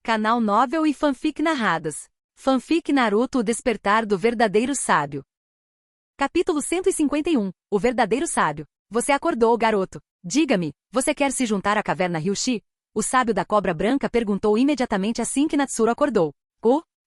Canal Novel e Fanfic Narradas. Fanfic Naruto: O Despertar do Verdadeiro Sábio. Capítulo 151. O Verdadeiro Sábio. Você acordou, garoto. Diga-me, você quer se juntar à caverna Ryushi? O sábio da cobra branca perguntou imediatamente assim que Natsuru acordou.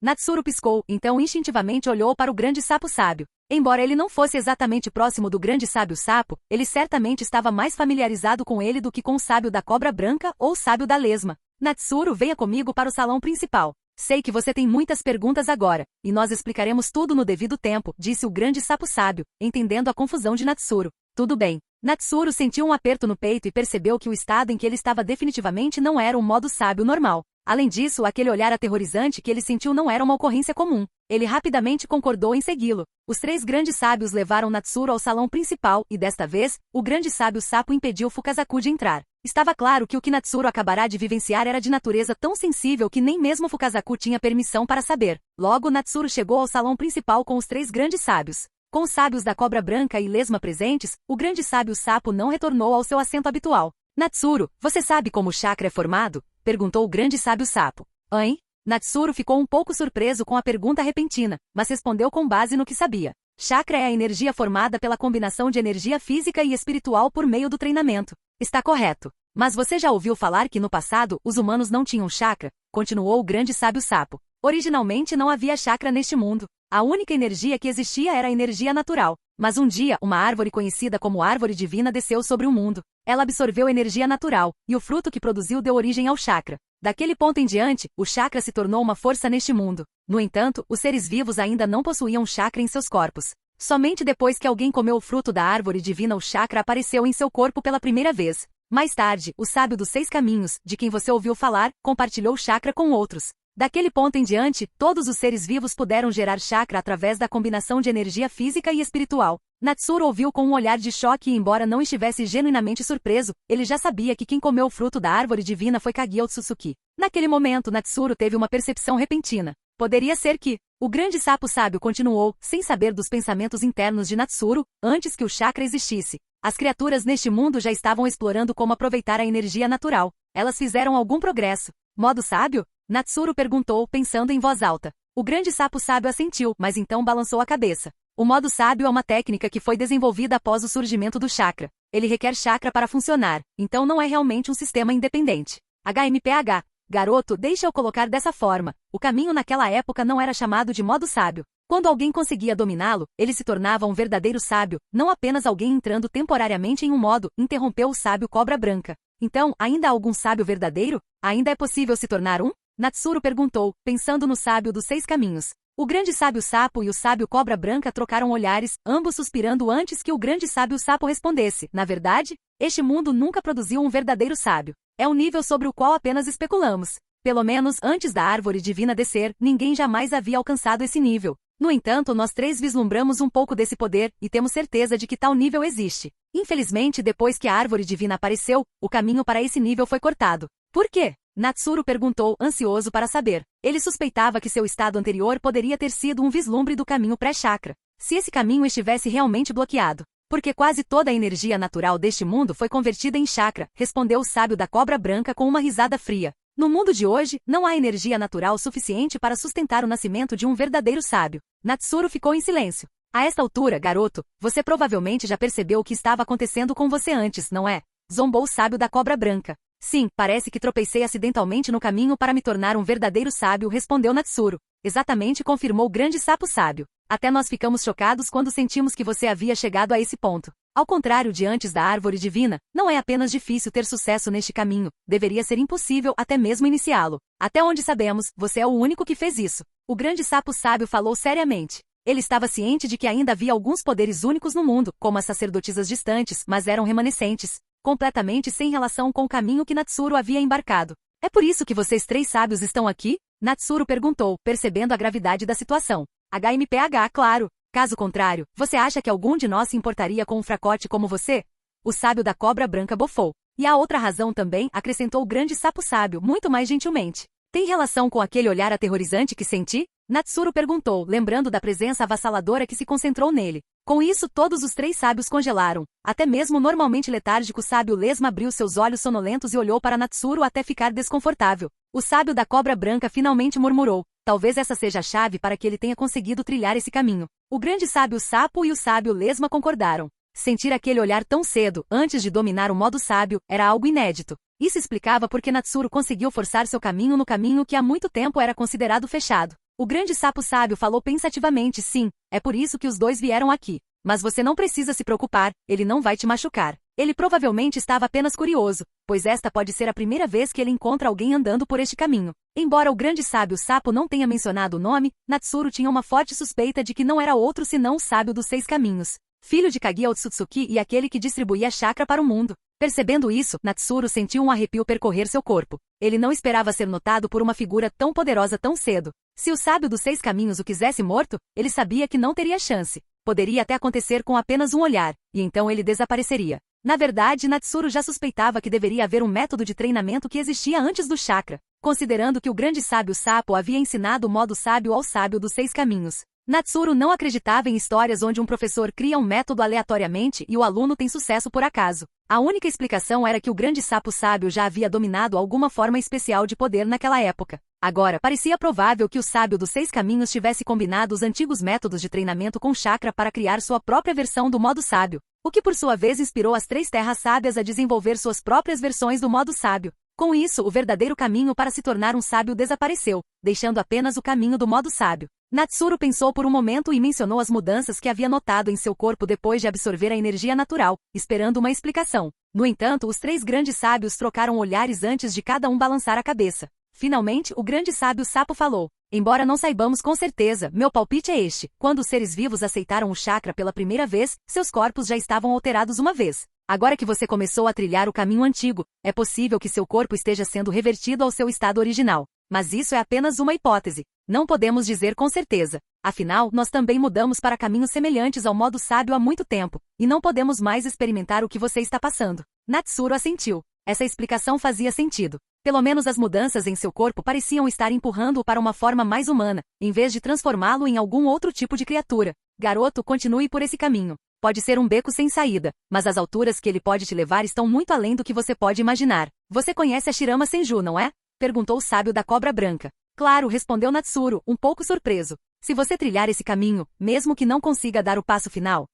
Natsuru piscou, então instintivamente olhou para o grande sapo sábio. Embora ele não fosse exatamente próximo do grande sábio sapo, ele certamente estava mais familiarizado com ele do que com o sábio da cobra branca ou o sábio da lesma. Natsuru, venha comigo para o salão principal. Sei que você tem muitas perguntas agora, e nós explicaremos tudo no devido tempo, disse o grande sapo sábio, entendendo a confusão de Natsuru. Tudo bem. Natsuru sentiu um aperto no peito e percebeu que o estado em que ele estava definitivamente não era um modo sábio normal. Além disso, aquele olhar aterrorizante que ele sentiu não era uma ocorrência comum. Ele rapidamente concordou em segui-lo. Os três grandes sábios levaram Natsuru ao salão principal e, desta vez, o grande sábio sapo impediu Fukazaku de entrar. Estava claro que o que Natsuru acabará de vivenciar era de natureza tão sensível que nem mesmo Fukazaku tinha permissão para saber. Logo, Natsuru chegou ao salão principal com os três grandes sábios. Com os sábios da cobra branca e lesma presentes, o grande sábio sapo não retornou ao seu assento habitual. Natsuru, você sabe como o chakra é formado? Perguntou o grande sábio sapo. Hein? Natsuru ficou um pouco surpreso com a pergunta repentina, mas respondeu com base no que sabia. Chakra é a energia formada pela combinação de energia física e espiritual por meio do treinamento. Está correto. Mas você já ouviu falar que no passado os humanos não tinham chakra? Continuou o grande sábio sapo. Originalmente não havia chakra neste mundo. A única energia que existia era a energia natural. Mas um dia, uma árvore conhecida como árvore divina desceu sobre o mundo. Ela absorveu energia natural, e o fruto que produziu deu origem ao chakra. Daquele ponto em diante, o chakra se tornou uma força neste mundo. No entanto, os seres vivos ainda não possuíam chakra em seus corpos. Somente depois que alguém comeu o fruto da árvore divina o chakra apareceu em seu corpo pela primeira vez. Mais tarde, o sábio dos 6 caminhos, de quem você ouviu falar, compartilhou o chakra com outros. Daquele ponto em diante, todos os seres vivos puderam gerar chakra através da combinação de energia física e espiritual. Natsuru ouviu com um olhar de choque e, embora não estivesse genuinamente surpreso, ele já sabia que quem comeu o fruto da árvore divina foi Kage Otsutsuki. Naquele momento, Natsuru teve uma percepção repentina. Poderia ser que... O grande sapo sábio continuou, sem saber dos pensamentos internos de Natsuru, antes que o chakra existisse. As criaturas neste mundo já estavam explorando como aproveitar a energia natural. Elas fizeram algum progresso. Modo sábio? Natsuru perguntou, pensando em voz alta. O grande sapo sábio assentiu, mas então balançou a cabeça. O modo sábio é uma técnica que foi desenvolvida após o surgimento do chakra. Ele requer chakra para funcionar, então não é realmente um sistema independente. HMPH. Garoto, deixa eu colocar dessa forma. O caminho naquela época não era chamado de modo sábio. Quando alguém conseguia dominá-lo, ele se tornava um verdadeiro sábio, não apenas alguém entrando temporariamente em um modo, interrompeu o sábio cobra branca. Então, ainda há algum sábio verdadeiro? Ainda é possível se tornar um? Natsuru perguntou, pensando no sábio dos 6 caminhos. O grande sábio sapo e o sábio cobra branca trocaram olhares, ambos suspirando antes que o grande sábio sapo respondesse. Na verdade, este mundo nunca produziu um verdadeiro sábio. É um nível sobre o qual apenas especulamos. Pelo menos antes da árvore divina descer, ninguém jamais havia alcançado esse nível. No entanto, nós três vislumbramos um pouco desse poder, e temos certeza de que tal nível existe. Infelizmente, depois que a árvore divina apareceu, o caminho para esse nível foi cortado. Por quê? Natsuru perguntou, ansioso para saber. Ele suspeitava que seu estado anterior poderia ter sido um vislumbre do caminho pré-chakra. Se esse caminho estivesse realmente bloqueado. Porque quase toda a energia natural deste mundo foi convertida em chakra, respondeu o sábio da cobra branca com uma risada fria. No mundo de hoje, não há energia natural suficiente para sustentar o nascimento de um verdadeiro sábio. Natsuru ficou em silêncio. A esta altura, garoto, você provavelmente já percebeu o que estava acontecendo com você antes, não é? Zombou o sábio da cobra branca. Sim, parece que tropecei acidentalmente no caminho para me tornar um verdadeiro sábio, respondeu Natsuru. Exatamente, confirmou o grande sapo sábio. Até nós ficamos chocados quando sentimos que você havia chegado a esse ponto. Ao contrário de antes da árvore divina, não é apenas difícil ter sucesso neste caminho, deveria ser impossível até mesmo iniciá-lo. Até onde sabemos, você é o único que fez isso. O grande sapo sábio falou seriamente. Ele estava ciente de que ainda havia alguns poderes únicos no mundo, como as sacerdotisas distantes, mas eram remanescentes, completamente sem relação com o caminho que Natsuru havia embarcado. É por isso que vocês três sábios estão aqui? Natsuru perguntou, percebendo a gravidade da situação. HMPH, claro. Caso contrário, você acha que algum de nós se importaria com um fracote como você? O sábio da cobra branca bofou. E há outra razão também, acrescentou o grande sapo sábio, muito mais gentilmente. Tem relação com aquele olhar aterrorizante que senti? Natsuru perguntou, lembrando da presença avassaladora que se concentrou nele. Com isso, todos os 3 sábios congelaram. Até mesmo o normalmente letárgico sábio Lesma abriu seus olhos sonolentos e olhou para Natsuru até ficar desconfortável. O sábio da cobra branca finalmente murmurou. Talvez essa seja a chave para que ele tenha conseguido trilhar esse caminho. O grande sábio sapo e o sábio Lesma concordaram. Sentir aquele olhar tão cedo, antes de dominar o modo sábio, era algo inédito. Isso explicava porque Natsuru conseguiu forçar seu caminho no caminho que há muito tempo era considerado fechado. O grande sapo sábio falou pensativamente, sim, é por isso que os 2 vieram aqui. Mas você não precisa se preocupar, ele não vai te machucar. Ele provavelmente estava apenas curioso, pois esta pode ser a primeira vez que ele encontra alguém andando por este caminho. Embora o grande sábio sapo não tenha mencionado o nome, Natsuru tinha uma forte suspeita de que não era outro senão o sábio dos 6 caminhos. Filho de Kaguya Otsutsuki e aquele que distribuía chakra para o mundo. Percebendo isso, Natsuru sentiu um arrepio percorrer seu corpo. Ele não esperava ser notado por uma figura tão poderosa tão cedo. Se o sábio dos 6 caminhos o quisesse morto, ele sabia que não teria chance. Poderia até acontecer com apenas um olhar, e então ele desapareceria. Na verdade, Natsuru já suspeitava que deveria haver um método de treinamento que existia antes do chakra, considerando que o grande sábio sapo havia ensinado o modo sábio ao sábio dos 6 caminhos. Natsuru não acreditava em histórias onde um professor cria um método aleatoriamente e o aluno tem sucesso por acaso. A única explicação era que o grande sapo sábio já havia dominado alguma forma especial de poder naquela época. Agora, parecia provável que o sábio dos 6 caminhos tivesse combinado os antigos métodos de treinamento com chakra para criar sua própria versão do modo sábio, o que por sua vez inspirou as 3 terras sábias a desenvolver suas próprias versões do modo sábio. Com isso, o verdadeiro caminho para se tornar um sábio desapareceu, deixando apenas o caminho do modo sábio. Natsuru pensou por um momento e mencionou as mudanças que havia notado em seu corpo depois de absorver a energia natural, esperando uma explicação. No entanto, os 3 grandes sábios trocaram olhares antes de cada um balançar a cabeça. Finalmente, o grande sábio sapo falou. Embora não saibamos com certeza, meu palpite é este. Quando os seres vivos aceitaram o chakra pela primeira vez, seus corpos já estavam alterados uma vez. Agora que você começou a trilhar o caminho antigo, é possível que seu corpo esteja sendo revertido ao seu estado original. Mas isso é apenas uma hipótese. Não podemos dizer com certeza. Afinal, nós também mudamos para caminhos semelhantes ao modo sábio há muito tempo, e não podemos mais experimentar o que você está passando. Natsuru assentiu. Essa explicação fazia sentido. Pelo menos as mudanças em seu corpo pareciam estar empurrando-o para uma forma mais humana, em vez de transformá-lo em algum outro tipo de criatura. Garoto, continue por esse caminho. Pode ser um beco sem saída, mas as alturas que ele pode te levar estão muito além do que você pode imaginar. Você conhece a Shirama Senju, não é? Perguntou o sábio da cobra branca. Claro, respondeu Natsuru, um pouco surpreso. Se você trilhar esse caminho, mesmo que não consiga dar o passo final,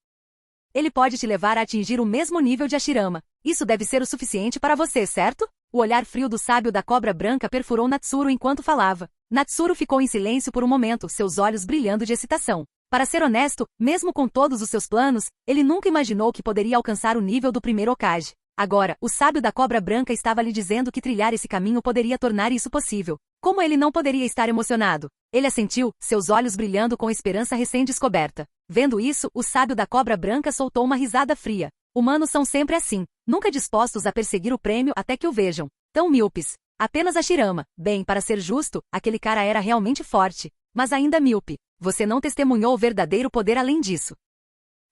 ele pode te levar a atingir o mesmo nível de Hashirama. Isso deve ser o suficiente para você, certo? O olhar frio do sábio da cobra branca perfurou Natsuru enquanto falava. Natsuru ficou em silêncio por um momento, seus olhos brilhando de excitação. Para ser honesto, mesmo com todos os seus planos, ele nunca imaginou que poderia alcançar o nível do primeiro Hokage. Agora, o sábio da cobra branca estava lhe dizendo que trilhar esse caminho poderia tornar isso possível. Como ele não poderia estar emocionado? Ele assentiu, seus olhos brilhando com esperança recém-descoberta. Vendo isso, o sábio da cobra branca soltou uma risada fria. Humanos são sempre assim, nunca dispostos a perseguir o prêmio até que o vejam. Tão míopes. Apenas Hashirama. Bem, para ser justo, aquele cara era realmente forte. Mas ainda míope. Você não testemunhou o verdadeiro poder além disso.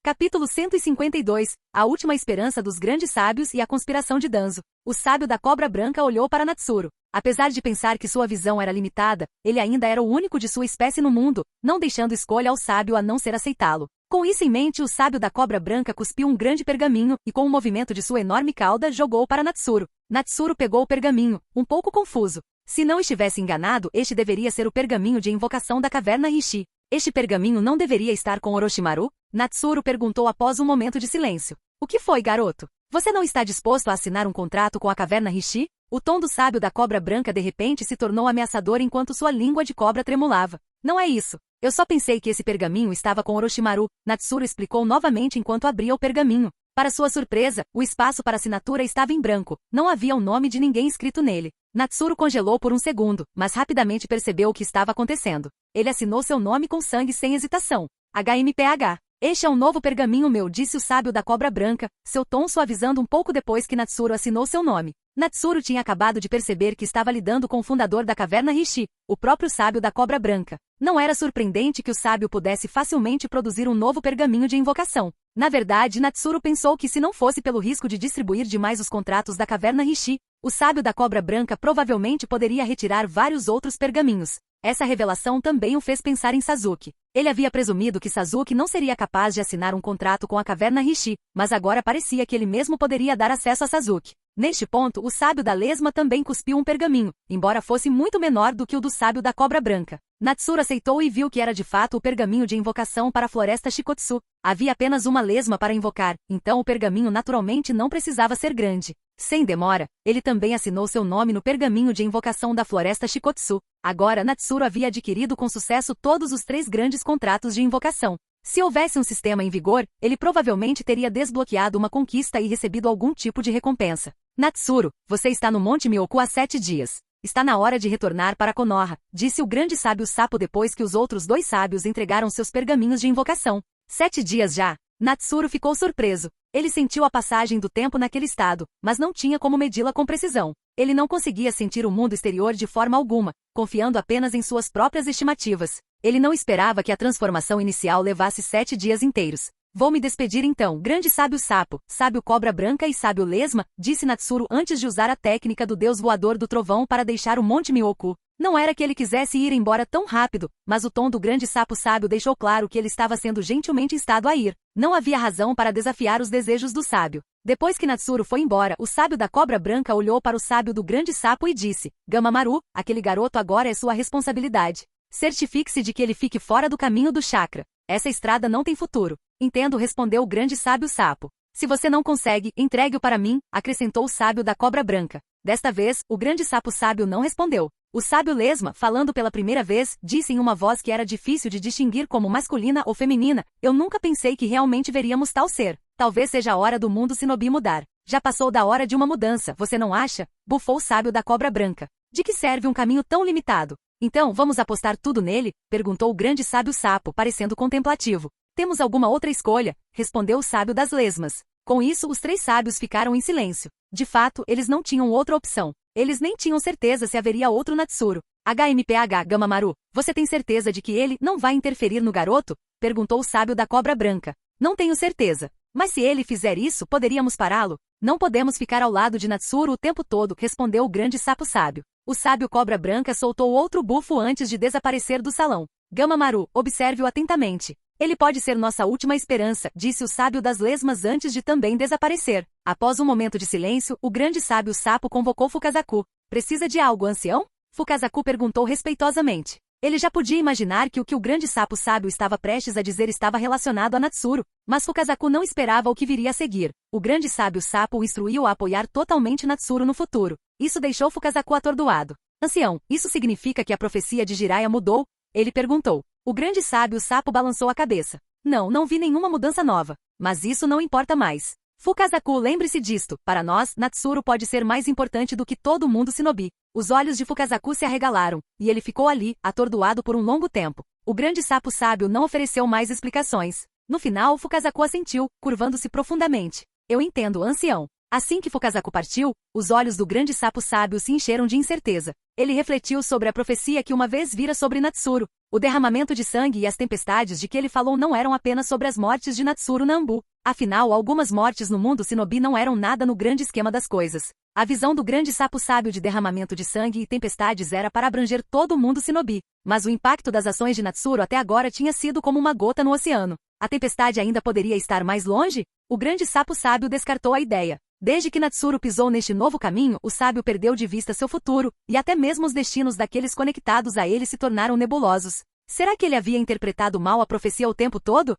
Capítulo 152. A última esperança dos grandes sábios e a conspiração de Danzo. O sábio da cobra branca olhou para Natsuru. Apesar de pensar que sua visão era limitada, ele ainda era o único de sua espécie no mundo, não deixando escolha ao sábio a não ser aceitá-lo. Com isso em mente, o sábio da cobra branca cuspiu um grande pergaminho e com um movimento de sua enorme cauda jogou para Natsuru. Natsuru pegou o pergaminho, um pouco confuso. Se não estivesse enganado, este deveria ser o pergaminho de invocação da caverna Rishi. Este pergaminho não deveria estar com Orochimaru? Natsuru perguntou após um momento de silêncio. O que foi, garoto? Você não está disposto a assinar um contrato com a caverna Rishi? O tom do sábio da cobra branca de repente se tornou ameaçador enquanto sua língua de cobra tremulava. Não é isso. Eu só pensei que esse pergaminho estava com Orochimaru, Natsuru explicou novamente enquanto abria o pergaminho. Para sua surpresa, o espaço para assinatura estava em branco, não havia o nome de ninguém escrito nele. Natsuru congelou por um segundo, mas rapidamente percebeu o que estava acontecendo. Ele assinou seu nome com sangue sem hesitação. HMPH. Este é um novo pergaminho meu, disse o sábio da cobra branca, seu tom suavizando um pouco depois que Natsuru assinou seu nome. Natsuru tinha acabado de perceber que estava lidando com o fundador da caverna Rishi, o próprio sábio da cobra branca. Não era surpreendente que o sábio pudesse facilmente produzir um novo pergaminho de invocação. Na verdade, Natsuru pensou que se não fosse pelo risco de distribuir demais os contratos da caverna Rishi, O sábio da cobra branca provavelmente poderia retirar vários outros pergaminhos. Essa revelação também o fez pensar em Sasuke. Ele havia presumido que Sasuke não seria capaz de assinar um contrato com a caverna Rishi, mas agora parecia que ele mesmo poderia dar acesso a Sasuke. Neste ponto, o sábio da lesma também cuspiu um pergaminho, embora fosse muito menor do que o do sábio da cobra branca. Natsuru aceitou e viu que era de fato o pergaminho de invocação para a floresta Shikotsu. Havia apenas uma lesma para invocar, então o pergaminho naturalmente não precisava ser grande. Sem demora, ele também assinou seu nome no pergaminho de invocação da floresta Shikotsu. Agora Natsuru havia adquirido com sucesso todos os 3 grandes contratos de invocação. Se houvesse um sistema em vigor, ele provavelmente teria desbloqueado uma conquista e recebido algum tipo de recompensa. Natsuru, você está no Monte Myoku há 7 dias. Está na hora de retornar para Konoha, disse o grande sábio sapo depois que os outros 2 sábios entregaram seus pergaminhos de invocação. 7 dias já? Natsuru ficou surpreso. Ele sentiu a passagem do tempo naquele estado, mas não tinha como medi-la com precisão. Ele não conseguia sentir o mundo exterior de forma alguma, confiando apenas em suas próprias estimativas. Ele não esperava que a transformação inicial levasse 7 dias inteiros. Vou me despedir então, grande sábio sapo, sábio cobra branca e sábio lesma, disse Natsuru antes de usar a técnica do deus voador do trovão para deixar o Monte Myoku. Não era que ele quisesse ir embora tão rápido, mas o tom do grande sapo sábio deixou claro que ele estava sendo gentilmente instado a ir. Não havia razão para desafiar os desejos do sábio. Depois que Natsuru foi embora, o sábio da cobra branca olhou para o sábio do grande sapo e disse: Gamamaru, aquele garoto agora é sua responsabilidade. Certifique-se de que ele fique fora do caminho do chakra. Essa estrada não tem futuro. Entendo, respondeu o grande sábio sapo. Se você não consegue, entregue-o para mim, acrescentou o sábio da cobra branca. Desta vez, o grande sapo sábio não respondeu. O sábio lesma, falando pela primeira vez, disse em uma voz que era difícil de distinguir como masculina ou feminina: eu nunca pensei que realmente veríamos tal ser. Talvez seja a hora do mundo shinobi mudar. Já passou da hora de uma mudança, você não acha? Bufou o sábio da cobra branca. De que serve um caminho tão limitado? Então, vamos apostar tudo nele? Perguntou o grande sábio sapo, parecendo contemplativo. Temos alguma outra escolha? Respondeu o sábio das lesmas. Com isso, os 3 sábios ficaram em silêncio. De fato, eles não tinham outra opção. Eles nem tinham certeza se haveria outro Natsuru. HMPH Gamamaru, você tem certeza de que ele não vai interferir no garoto? Perguntou o sábio da cobra branca. Não tenho certeza. Mas se ele fizer isso, poderíamos pará-lo? Não podemos ficar ao lado de Natsuru o tempo todo, respondeu o grande sapo sábio. O sábio cobra branca soltou outro bufo antes de desaparecer do salão. Gamamaru, observe-o atentamente. Ele pode ser nossa última esperança, disse o sábio das lesmas antes de também desaparecer. Após um momento de silêncio, o grande sábio sapo convocou Fukazaku. Precisa de algo, ancião? Fukazaku perguntou respeitosamente. Ele já podia imaginar que o grande sapo sábio estava prestes a dizer estava relacionado a Natsuru, mas Fukazaku não esperava o que viria a seguir. O grande sábio sapo o instruiu a apoiar totalmente Natsuru no futuro. Isso deixou Fukazaku atordoado. Ancião, isso significa que a profecia de Jiraiya mudou? Ele perguntou. O grande sábio sapo balançou a cabeça. Não vi nenhuma mudança nova. Mas isso não importa mais. Fukazaku, lembre-se disto. Para nós, Natsuru pode ser mais importante do que todo mundo shinobi. Os olhos de Fukazaku se arregalaram, e ele ficou ali, atordoado por um longo tempo. O grande sapo sábio não ofereceu mais explicações. No final, Fukazaku assentiu, curvando-se profundamente. Eu entendo, ancião. Assim que Fukazaku partiu, os olhos do grande sapo sábio se encheram de incerteza. Ele refletiu sobre a profecia que uma vez vira sobre Natsuru. O derramamento de sangue e as tempestades de que ele falou não eram apenas sobre as mortes de Natsuru na Anbu. Afinal, algumas mortes no mundo shinobi não eram nada no grande esquema das coisas. A visão do grande sapo sábio de derramamento de sangue e tempestades era para abranger todo o mundo shinobi. Mas o impacto das ações de Natsuru até agora tinha sido como uma gota no oceano. A tempestade ainda poderia estar mais longe? O grande sapo sábio descartou a ideia. Desde que Natsuru pisou neste novo caminho, o sábio perdeu de vista seu futuro, e até mesmo os destinos daqueles conectados a ele se tornaram nebulosos. Será que ele havia interpretado mal a profecia o tempo todo?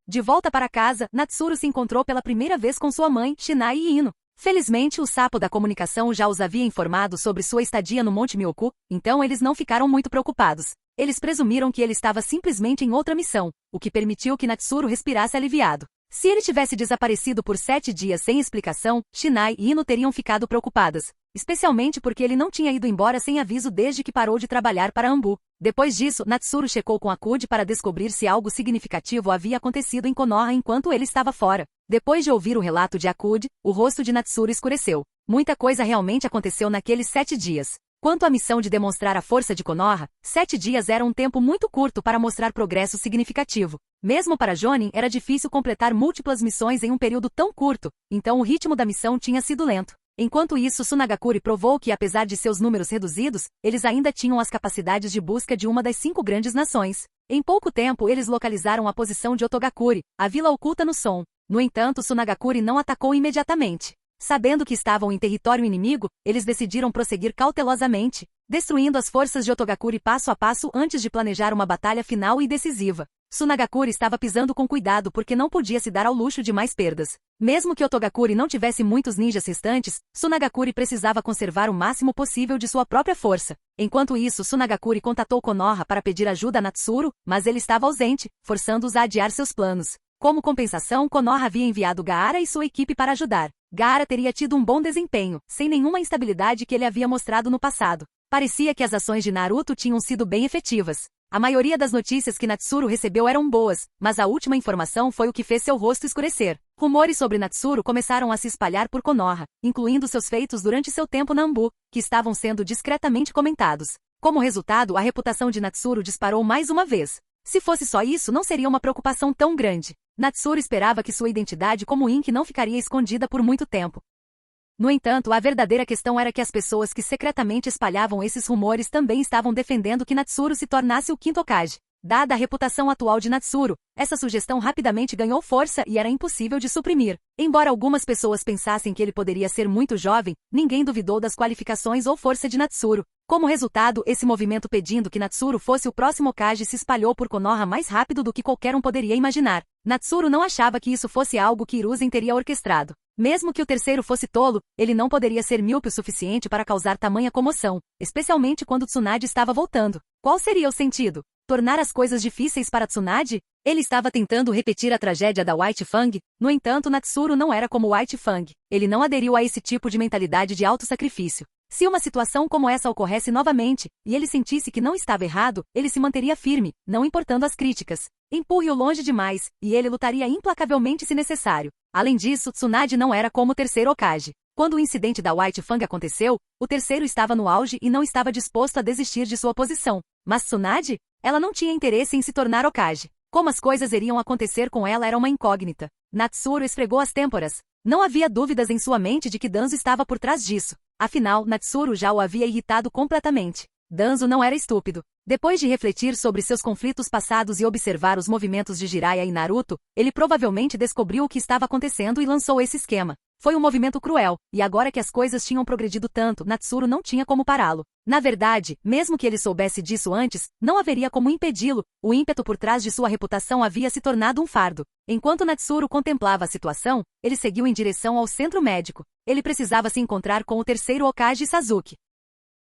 De volta para casa, Natsuru se encontrou pela primeira vez com sua mãe, Shinai e Ino. Felizmente, o sapo da comunicação já os havia informado sobre sua estadia no Monte Myoku, então eles não ficaram muito preocupados. Eles presumiram que ele estava simplesmente em outra missão, o que permitiu que Natsuru respirasse aliviado. Se ele tivesse desaparecido por 7 dias sem explicação, Shinai e Ino teriam ficado preocupadas, especialmente porque ele não tinha ido embora sem aviso desde que parou de trabalhar para Anbu. Depois disso, Natsuru checou com Akude para descobrir se algo significativo havia acontecido em Konoha enquanto ele estava fora. Depois de ouvir o relato de Akude, o rosto de Natsuru escureceu. Muita coisa realmente aconteceu naqueles 7 dias. Quanto à missão de demonstrar a força de Konoha, 7 dias era um tempo muito curto para mostrar progresso significativo. Mesmo para Jonin era difícil completar múltiplas missões em um período tão curto, então o ritmo da missão tinha sido lento. Enquanto isso, Tsunagakure provou que, apesar de seus números reduzidos, eles ainda tinham as capacidades de busca de uma das 5 grandes nações. Em pouco tempo, eles localizaram a posição de Otogakure, a vila oculta no som. No entanto, Tsunagakure não atacou imediatamente. Sabendo que estavam em território inimigo, eles decidiram prosseguir cautelosamente, destruindo as forças de Otogakure passo a passo antes de planejar uma batalha final e decisiva. Tsunagakure estava pisando com cuidado porque não podia se dar ao luxo de mais perdas. Mesmo que Otogakure não tivesse muitos ninjas restantes, Tsunagakure precisava conservar o máximo possível de sua própria força. Enquanto isso, Tsunagakure contatou Konoha para pedir ajuda a Natsuru, mas ele estava ausente, forçando-os a adiar seus planos. Como compensação, Konoha havia enviado Gaara e sua equipe para ajudar. Gaara teria tido um bom desempenho, sem nenhuma instabilidade que ele havia mostrado no passado. Parecia que as ações de Naruto tinham sido bem efetivas. A maioria das notícias que Natsuru recebeu eram boas, mas a última informação foi o que fez seu rosto escurecer. Rumores sobre Natsuru começaram a se espalhar por Konoha, incluindo seus feitos durante seu tempo na Anbu, que estavam sendo discretamente comentados. Como resultado, a reputação de Natsuru disparou mais uma vez. Se fosse só isso, não seria uma preocupação tão grande. Natsuru esperava que sua identidade como Ink não ficaria escondida por muito tempo. No entanto, a verdadeira questão era que as pessoas que secretamente espalhavam esses rumores também estavam defendendo que Natsuru se tornasse o quinto Hokage. Dada a reputação atual de Natsuru, essa sugestão rapidamente ganhou força e era impossível de suprimir. Embora algumas pessoas pensassem que ele poderia ser muito jovem, ninguém duvidou das qualificações ou força de Natsuru. Como resultado, esse movimento pedindo que Natsuru fosse o próximo Hokage se espalhou por Konoha mais rápido do que qualquer um poderia imaginar. Natsuru não achava que isso fosse algo que Hiruzen teria orquestrado. Mesmo que o terceiro fosse tolo, ele não poderia ser míope o suficiente para causar tamanha comoção, especialmente quando Tsunade estava voltando. Qual seria o sentido? Tornar as coisas difíceis para Tsunade? Ele estava tentando repetir a tragédia da White Fang, no entanto Natsuru não era como White Fang. Ele não aderiu a esse tipo de mentalidade de autossacrifício. Se uma situação como essa ocorresse novamente, e ele sentisse que não estava errado, ele se manteria firme, não importando as críticas. Empurre-o longe demais, e ele lutaria implacavelmente se necessário. Além disso, Tsunade não era como o terceiro Hokage. Quando o incidente da White Fang aconteceu, o terceiro estava no auge e não estava disposto a desistir de sua posição. Mas Tsunade? Ela não tinha interesse em se tornar Hokage. Como as coisas iriam acontecer com ela era uma incógnita. Natsuru esfregou as têmporas. Não havia dúvidas em sua mente de que Danzo estava por trás disso. Afinal, Natsuru já o havia irritado completamente. Danzo não era estúpido. Depois de refletir sobre seus conflitos passados e observar os movimentos de Jiraiya e Naruto, ele provavelmente descobriu o que estava acontecendo e lançou esse esquema. Foi um movimento cruel, e agora que as coisas tinham progredido tanto, Natsuru não tinha como pará-lo. Na verdade, mesmo que ele soubesse disso antes, não haveria como impedi-lo. O ímpeto por trás de sua reputação havia se tornado um fardo. Enquanto Natsuru contemplava a situação, ele seguiu em direção ao centro médico. Ele precisava se encontrar com o terceiro Hokage Sasuke.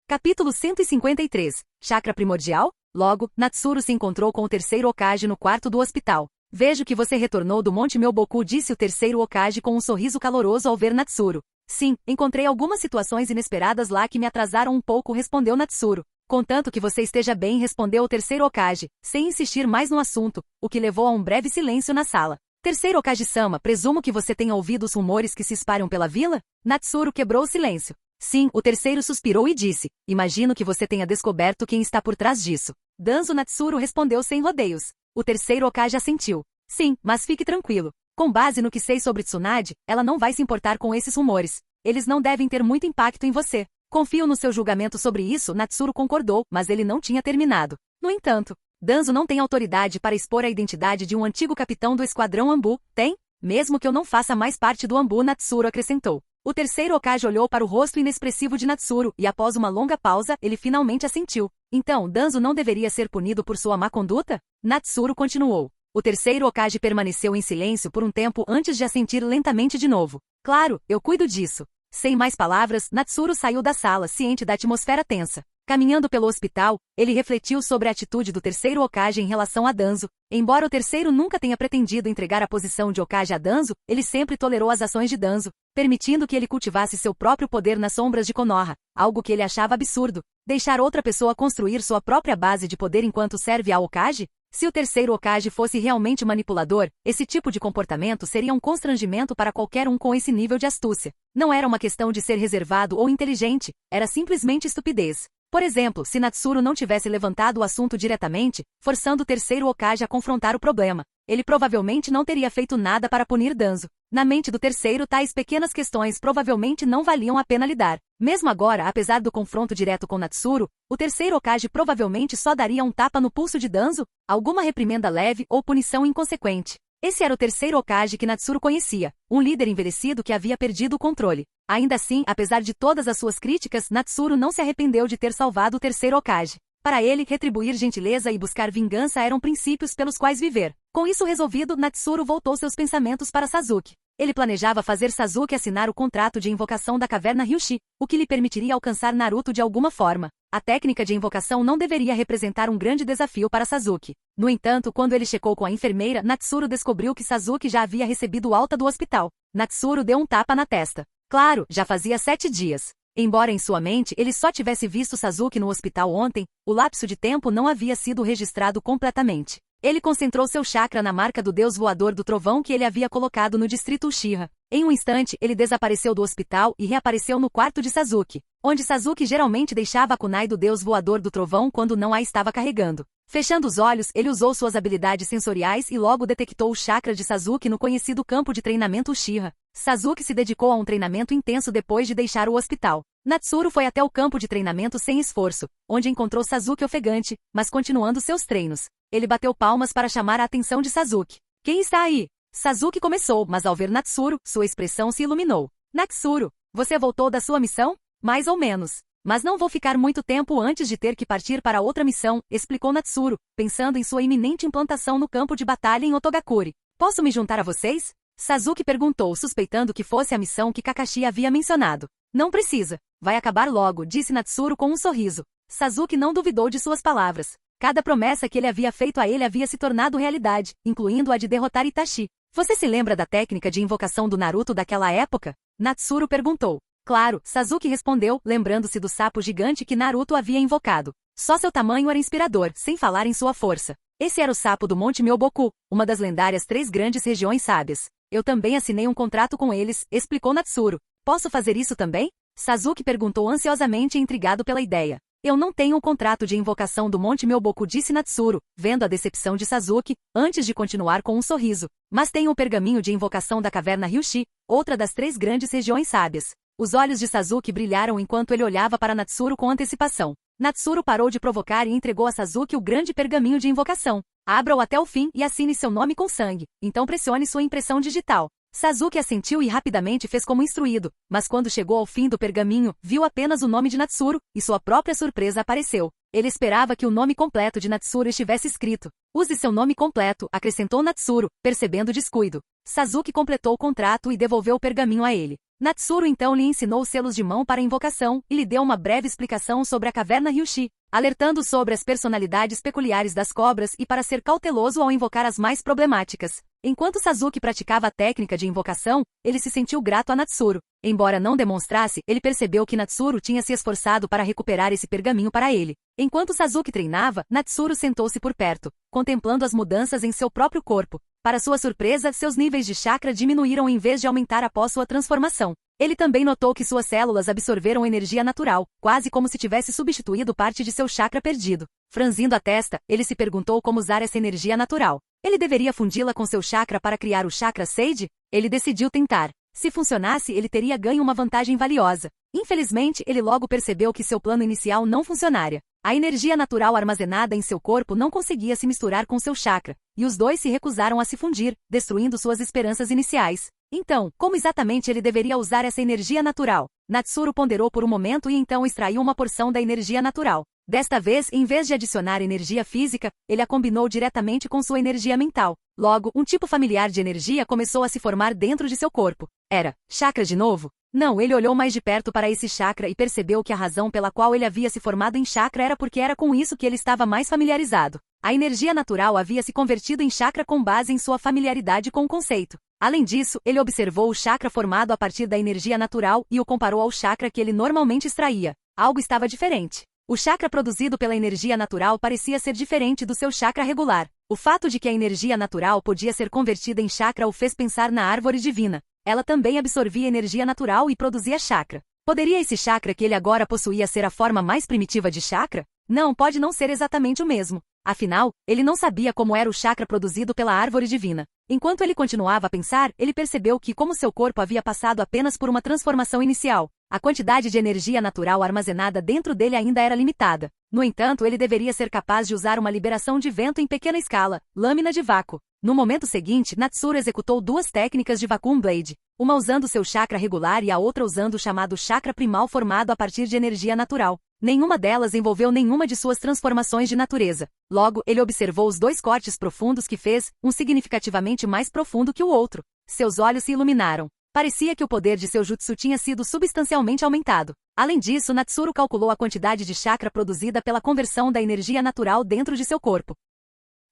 Capítulo 153. Chakra primordial? Logo, Natsuru se encontrou com o terceiro Hokage no quarto do hospital. Vejo que você retornou do Monte Myoboku, disse o terceiro Hokage com um sorriso caloroso ao ver Natsuru. Sim, encontrei algumas situações inesperadas lá que me atrasaram um pouco, respondeu Natsuru. Contanto que você esteja bem, respondeu o terceiro Hokage, sem insistir mais no assunto, o que levou a um breve silêncio na sala. Terceiro Hokage-sama, presumo que você tenha ouvido os rumores que se espalham pela vila? Natsuru quebrou o silêncio. Sim, o terceiro suspirou e disse, imagino que você tenha descoberto quem está por trás disso. Danzo Natsuru respondeu sem rodeios. O terceiro Hokage assentiu. Sim, mas fique tranquilo. Com base no que sei sobre Tsunade, ela não vai se importar com esses rumores. Eles não devem ter muito impacto em você. Confio no seu julgamento sobre isso, Natsuru concordou, mas ele não tinha terminado. No entanto, Danzo não tem autoridade para expor a identidade de um antigo capitão do esquadrão Anbu, tem? Mesmo que eu não faça mais parte do Anbu, Natsuru acrescentou. O terceiro Hokage olhou para o rosto inexpressivo de Natsuru, e após uma longa pausa, ele finalmente assentiu. Então, Danzo não deveria ser punido por sua má conduta? Natsuru continuou. O terceiro Hokage permaneceu em silêncio por um tempo antes de assentir lentamente de novo. Claro, eu cuido disso. Sem mais palavras, Natsuru saiu da sala, ciente da atmosfera tensa. Caminhando pelo hospital, ele refletiu sobre a atitude do terceiro Hokage em relação a Danzo. Embora o terceiro nunca tenha pretendido entregar a posição de Hokage a Danzo, ele sempre tolerou as ações de Danzo, permitindo que ele cultivasse seu próprio poder nas sombras de Konoha, algo que ele achava absurdo. Deixar outra pessoa construir sua própria base de poder enquanto serve ao Hokage? Se o terceiro Hokage fosse realmente manipulador, esse tipo de comportamento seria um constrangimento para qualquer um com esse nível de astúcia. Não era uma questão de ser reservado ou inteligente, era simplesmente estupidez. Por exemplo, se Natsuru não tivesse levantado o assunto diretamente, forçando o terceiro Hokage a confrontar o problema, ele provavelmente não teria feito nada para punir Danzo. Na mente do terceiro, tais pequenas questões provavelmente não valiam a pena lidar. Mesmo agora, apesar do confronto direto com Natsuru, o terceiro Hokage provavelmente só daria um tapa no pulso de Danzo, alguma reprimenda leve ou punição inconsequente. Esse era o terceiro Hokage que Natsuru conhecia, um líder envelhecido que havia perdido o controle. Ainda assim, apesar de todas as suas críticas, Natsuru não se arrependeu de ter salvado o terceiro Hokage. Para ele, retribuir gentileza e buscar vingança eram princípios pelos quais viver. Com isso resolvido, Natsuru voltou seus pensamentos para Sasuke. Ele planejava fazer Sasuke assinar o contrato de invocação da caverna Ryushi, o que lhe permitiria alcançar Naruto de alguma forma. A técnica de invocação não deveria representar um grande desafio para Sasuke. No entanto, quando ele checou com a enfermeira, Natsuru descobriu que Sasuke já havia recebido alta do hospital. Natsuru deu um tapa na testa. Claro, já fazia 7 dias. Embora em sua mente ele só tivesse visto Sasuke no hospital ontem, o lapso de tempo não havia sido registrado completamente. Ele concentrou seu chakra na marca do deus voador do trovão que ele havia colocado no distrito Uchiha. Em um instante, ele desapareceu do hospital e reapareceu no quarto de Sasuke, onde Sasuke geralmente deixava a kunai do deus voador do trovão quando não a estava carregando. Fechando os olhos, ele usou suas habilidades sensoriais e logo detectou o chakra de Sasuke no conhecido campo de treinamento Uchiha. Sasuke se dedicou a um treinamento intenso depois de deixar o hospital. Natsuru foi até o campo de treinamento sem esforço, onde encontrou Sasuke ofegante, mas continuando seus treinos. Ele bateu palmas para chamar a atenção de Sasuke. Quem está aí? Sasuke começou, mas ao ver Natsuru, sua expressão se iluminou. Natsuru, você voltou da sua missão? Mais ou menos. Mas não vou ficar muito tempo antes de ter que partir para outra missão, explicou Natsuru, pensando em sua iminente implantação no campo de batalha em Otogakure. Posso me juntar a vocês? Sasuke perguntou, suspeitando que fosse a missão que Kakashi havia mencionado. Não precisa. Vai acabar logo, disse Natsuru com um sorriso. Sasuke não duvidou de suas palavras. Cada promessa que ele havia feito a ele havia se tornado realidade, incluindo a de derrotar Itachi. Você se lembra da técnica de invocação do Naruto daquela época? Natsuru perguntou. Claro, Sasuke respondeu, lembrando-se do sapo gigante que Naruto havia invocado. Só seu tamanho era inspirador, sem falar em sua força. Esse era o sapo do Monte Myoboku, uma das lendárias 3 grandes regiões sábias. Eu também assinei um contrato com eles, explicou Natsuru. Posso fazer isso também? Sasuke perguntou ansiosamente intrigado pela ideia. Eu não tenho o contrato de invocação do Monte Myoboku, disse Natsuru, vendo a decepção de Sasuke, antes de continuar com um sorriso. Mas tenho o pergaminho de invocação da caverna Ryushi, outra das 3 grandes regiões sábias. Os olhos de Sasuke brilharam enquanto ele olhava para Natsuru com antecipação. Natsuru parou de provocar e entregou a Sasuke o grande pergaminho de invocação. Abra-o até o fim e assine seu nome com sangue. Então pressione sua impressão digital. Sasuke assentiu e rapidamente fez como instruído, mas quando chegou ao fim do pergaminho, viu apenas o nome de Natsuru, e sua própria surpresa apareceu. Ele esperava que o nome completo de Natsuru estivesse escrito. Use seu nome completo, acrescentou Natsuru, percebendo o descuido. Sasuke completou o contrato e devolveu o pergaminho a ele. Natsuru então lhe ensinou os selos de mão para a invocação e lhe deu uma breve explicação sobre a caverna Ryushi, alertando sobre as personalidades peculiares das cobras e para ser cauteloso ao invocar as mais problemáticas. Enquanto Sasuke praticava a técnica de invocação, ele se sentiu grato a Natsuru. Embora não demonstrasse, ele percebeu que Natsuru tinha se esforçado para recuperar esse pergaminho para ele. Enquanto Sasuke treinava, Natsuru sentou-se por perto, contemplando as mudanças em seu próprio corpo. Para sua surpresa, seus níveis de chakra diminuíram em vez de aumentar após sua transformação. Ele também notou que suas células absorveram energia natural, quase como se tivesse substituído parte de seu chakra perdido. Franzindo a testa, ele se perguntou como usar essa energia natural. Ele deveria fundi-la com seu chakra para criar o chakra Sage? Ele decidiu tentar. Se funcionasse, ele teria ganho uma vantagem valiosa. Infelizmente, ele logo percebeu que seu plano inicial não funcionaria. A energia natural armazenada em seu corpo não conseguia se misturar com seu chakra, e os dois se recusaram a se fundir, destruindo suas esperanças iniciais. Então, como exatamente ele deveria usar essa energia natural? Natsuru ponderou por um momento e então extraiu uma porção da energia natural. Desta vez, em vez de adicionar energia física, ele a combinou diretamente com sua energia mental. Logo, um tipo familiar de energia começou a se formar dentro de seu corpo. Era chakra de novo? Não, ele olhou mais de perto para esse chakra e percebeu que a razão pela qual ele havia se formado em chakra era porque era com isso que ele estava mais familiarizado. A energia natural havia se convertido em chakra com base em sua familiaridade com o conceito. Além disso, ele observou o chakra formado a partir da energia natural e o comparou ao chakra que ele normalmente extraía. Algo estava diferente. O chakra produzido pela energia natural parecia ser diferente do seu chakra regular. O fato de que a energia natural podia ser convertida em chakra o fez pensar na árvore divina. Ela também absorvia energia natural e produzia chakra. Poderia esse chakra que ele agora possuía ser a forma mais primitiva de chakra? Não, pode não ser exatamente o mesmo. Afinal, ele não sabia como era o chakra produzido pela árvore divina. Enquanto ele continuava a pensar, ele percebeu que, como seu corpo havia passado apenas por uma transformação inicial, a quantidade de energia natural armazenada dentro dele ainda era limitada. No entanto, ele deveria ser capaz de usar uma liberação de vento em pequena escala, lâmina de vácuo. No momento seguinte, Natsuru executou duas técnicas de Vacuum Blade, uma usando seu chakra regular e a outra usando o chamado chakra primal formado a partir de energia natural. Nenhuma delas envolveu nenhuma de suas transformações de natureza. Logo, ele observou os dois cortes profundos que fez, um significativamente mais profundo que o outro. Seus olhos se iluminaram. Parecia que o poder de seu jutsu tinha sido substancialmente aumentado. Além disso, Natsuru calculou a quantidade de chakra produzida pela conversão da energia natural dentro de seu corpo.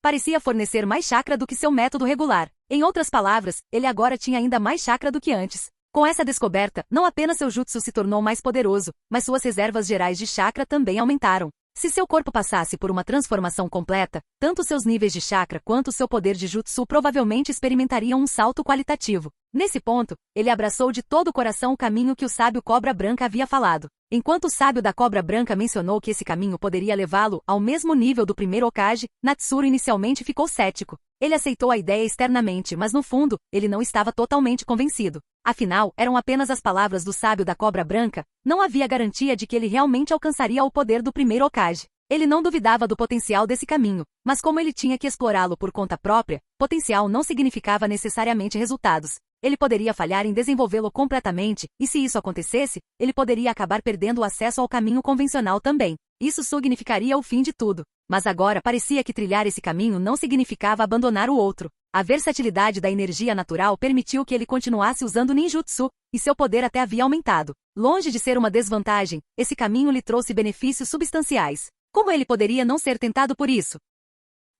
Parecia fornecer mais chakra do que seu método regular. Em outras palavras, ele agora tinha ainda mais chakra do que antes. Com essa descoberta, não apenas seu jutsu se tornou mais poderoso, mas suas reservas gerais de chakra também aumentaram. Se seu corpo passasse por uma transformação completa, tanto seus níveis de chakra quanto seu poder de jutsu provavelmente experimentariam um salto qualitativo. Nesse ponto, ele abraçou de todo o coração o caminho que o sábio Cobra Branca havia falado. Enquanto o sábio da Cobra Branca mencionou que esse caminho poderia levá-lo ao mesmo nível do primeiro Hokage, Natsuru inicialmente ficou cético. Ele aceitou a ideia externamente, mas no fundo, ele não estava totalmente convencido. Afinal, eram apenas as palavras do sábio da Cobra Branca, não havia garantia de que ele realmente alcançaria o poder do primeiro Hokage. Ele não duvidava do potencial desse caminho, mas como ele tinha que explorá-lo por conta própria, potencial não significava necessariamente resultados. Ele poderia falhar em desenvolvê-lo completamente, e se isso acontecesse, ele poderia acabar perdendo o acesso ao caminho convencional também. Isso significaria o fim de tudo. Mas agora parecia que trilhar esse caminho não significava abandonar o outro. A versatilidade da energia natural permitiu que ele continuasse usando ninjutsu, e seu poder até havia aumentado. Longe de ser uma desvantagem, esse caminho lhe trouxe benefícios substanciais. Como ele poderia não ser tentado por isso?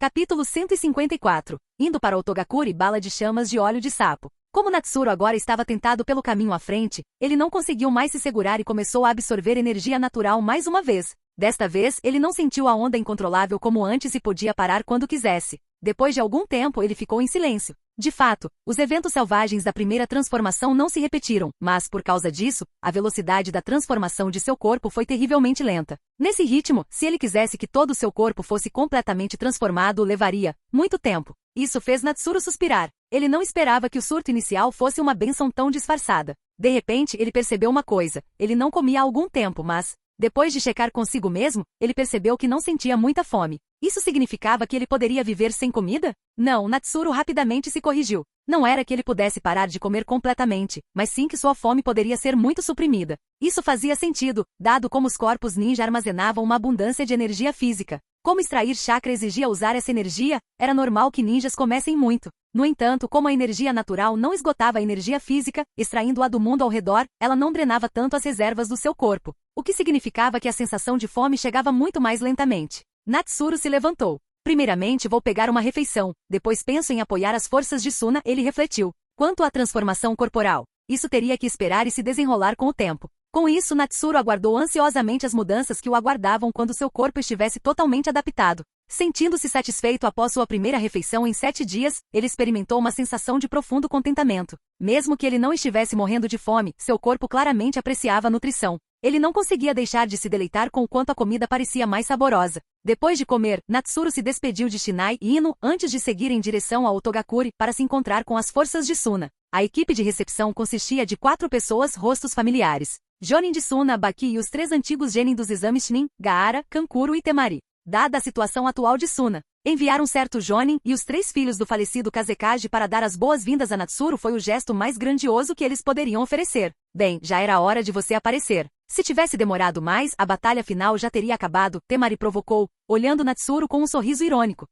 Capítulo 154. Indo para o Togakuri, bala de chamas de óleo de sapo. Como Natsuru agora estava tentado pelo caminho à frente, ele não conseguiu mais se segurar e começou a absorver energia natural mais uma vez. Desta vez, ele não sentiu a onda incontrolável como antes e podia parar quando quisesse. Depois de algum tempo, ele ficou em silêncio. De fato, os eventos selvagens da primeira transformação não se repetiram, mas, por causa disso, a velocidade da transformação de seu corpo foi terrivelmente lenta. Nesse ritmo, se ele quisesse que todo o seu corpo fosse completamente transformado, levaria muito tempo. Isso fez Natsuru suspirar. Ele não esperava que o surto inicial fosse uma bênção tão disfarçada. De repente, ele percebeu uma coisa. Ele não comia há algum tempo, mas, depois de checar consigo mesmo, ele percebeu que não sentia muita fome. Isso significava que ele poderia viver sem comida? Não, Natsuru rapidamente se corrigiu. Não era que ele pudesse parar de comer completamente, mas sim que sua fome poderia ser muito suprimida. Isso fazia sentido, dado como os corpos ninja armazenavam uma abundância de energia física. Como extrair chakra exigia usar essa energia, era normal que ninjas comessem muito. No entanto, como a energia natural não esgotava a energia física, extraindo-a do mundo ao redor, ela não drenava tanto as reservas do seu corpo, o que significava que a sensação de fome chegava muito mais lentamente. Natsuru se levantou. Primeiramente vou pegar uma refeição, depois penso em apoiar as forças de Suna, ele refletiu. Quanto à transformação corporal, isso teria que esperar e se desenrolar com o tempo. Com isso, Natsuru aguardou ansiosamente as mudanças que o aguardavam quando seu corpo estivesse totalmente adaptado. Sentindo-se satisfeito após sua primeira refeição em 7 dias, ele experimentou uma sensação de profundo contentamento. Mesmo que ele não estivesse morrendo de fome, seu corpo claramente apreciava a nutrição. Ele não conseguia deixar de se deleitar com o quanto a comida parecia mais saborosa. Depois de comer, Natsuru se despediu de Shinai e Ino antes de seguir em direção ao Otogakuri para se encontrar com as forças de Suna. A equipe de recepção consistia de 4 pessoas, rostos familiares. Jonin de Suna, Baki e os 3 antigos genin dos exames Shinin, Gaara, Kankuro e Temari. Dada a situação atual de Suna, enviar um certo Jonin e os 3 filhos do falecido Kazekage para dar as boas-vindas a Natsuru foi o gesto mais grandioso que eles poderiam oferecer. Bem, já era hora de você aparecer. Se tivesse demorado mais, a batalha final já teria acabado, Temari provocou, olhando Natsuru com um sorriso irônico.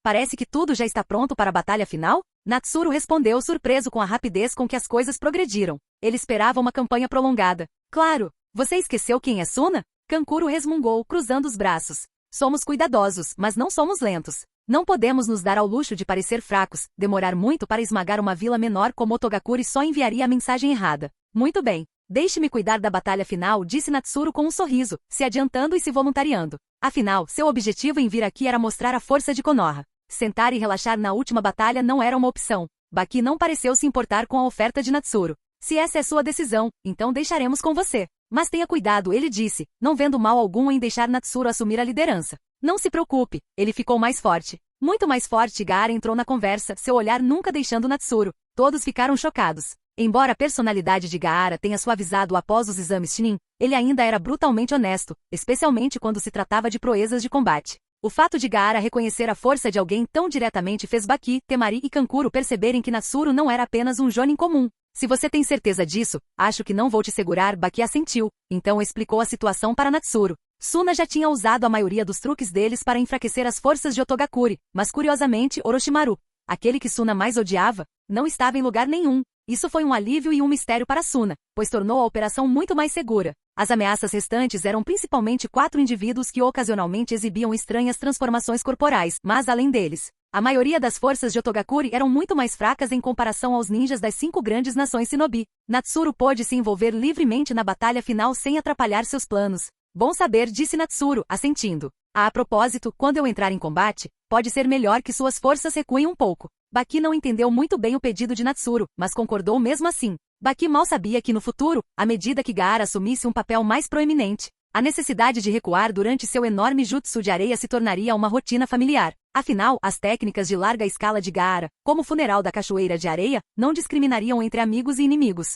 Parece que tudo já está pronto para a batalha final? Natsuru respondeu surpreso com a rapidez com que as coisas progrediram. Ele esperava uma campanha prolongada. Claro! Você esqueceu quem é Suna? Kankuro resmungou, cruzando os braços. Somos cuidadosos, mas não somos lentos. Não podemos nos dar ao luxo de parecer fracos, demorar muito para esmagar uma vila menor como Otogakuri só enviaria a mensagem errada. Muito bem. Deixe-me cuidar da batalha final, disse Natsuru com um sorriso, se adiantando e se voluntariando. Afinal, seu objetivo em vir aqui era mostrar a força de Konoha. Sentar e relaxar na última batalha não era uma opção. Baki não pareceu se importar com a oferta de Natsuru. Se essa é sua decisão, então deixaremos com você. Mas tenha cuidado, ele disse, não vendo mal algum em deixar Natsuru assumir a liderança. Não se preocupe, ele ficou mais forte. Muito mais forte. Gaara entrou na conversa, seu olhar nunca deixando Natsuru. Todos ficaram chocados. Embora a personalidade de Gaara tenha suavizado após os exames Chunin, ele ainda era brutalmente honesto, especialmente quando se tratava de proezas de combate. O fato de Gaara reconhecer a força de alguém tão diretamente fez Baki, Temari e Kankuro perceberem que Natsuru não era apenas um jonin comum. Se você tem certeza disso, acho que não vou te segurar. Baki assentiu, então explicou a situação para Natsuru. Suna já tinha usado a maioria dos truques deles para enfraquecer as forças de Otogakuri, mas curiosamente Orochimaru, aquele que Suna mais odiava, não estava em lugar nenhum. Isso foi um alívio e um mistério para Suna, pois tornou a operação muito mais segura. As ameaças restantes eram principalmente 4 indivíduos que ocasionalmente exibiam estranhas transformações corporais, mas além deles, a maioria das forças de Otogakuri eram muito mais fracas em comparação aos ninjas das 5 grandes nações Shinobi. Natsuru pôde se envolver livremente na batalha final sem atrapalhar seus planos. Bom saber, disse Natsuru, assentindo. A propósito, quando eu entrar em combate, pode ser melhor que suas forças recuem um pouco. Baki não entendeu muito bem o pedido de Natsuru, mas concordou mesmo assim. Baki mal sabia que no futuro, à medida que Gaara assumisse um papel mais proeminente, a necessidade de recuar durante seu enorme jutsu de areia se tornaria uma rotina familiar. Afinal, as técnicas de larga escala de Gaara, como o funeral da cachoeira de areia, não discriminariam entre amigos e inimigos.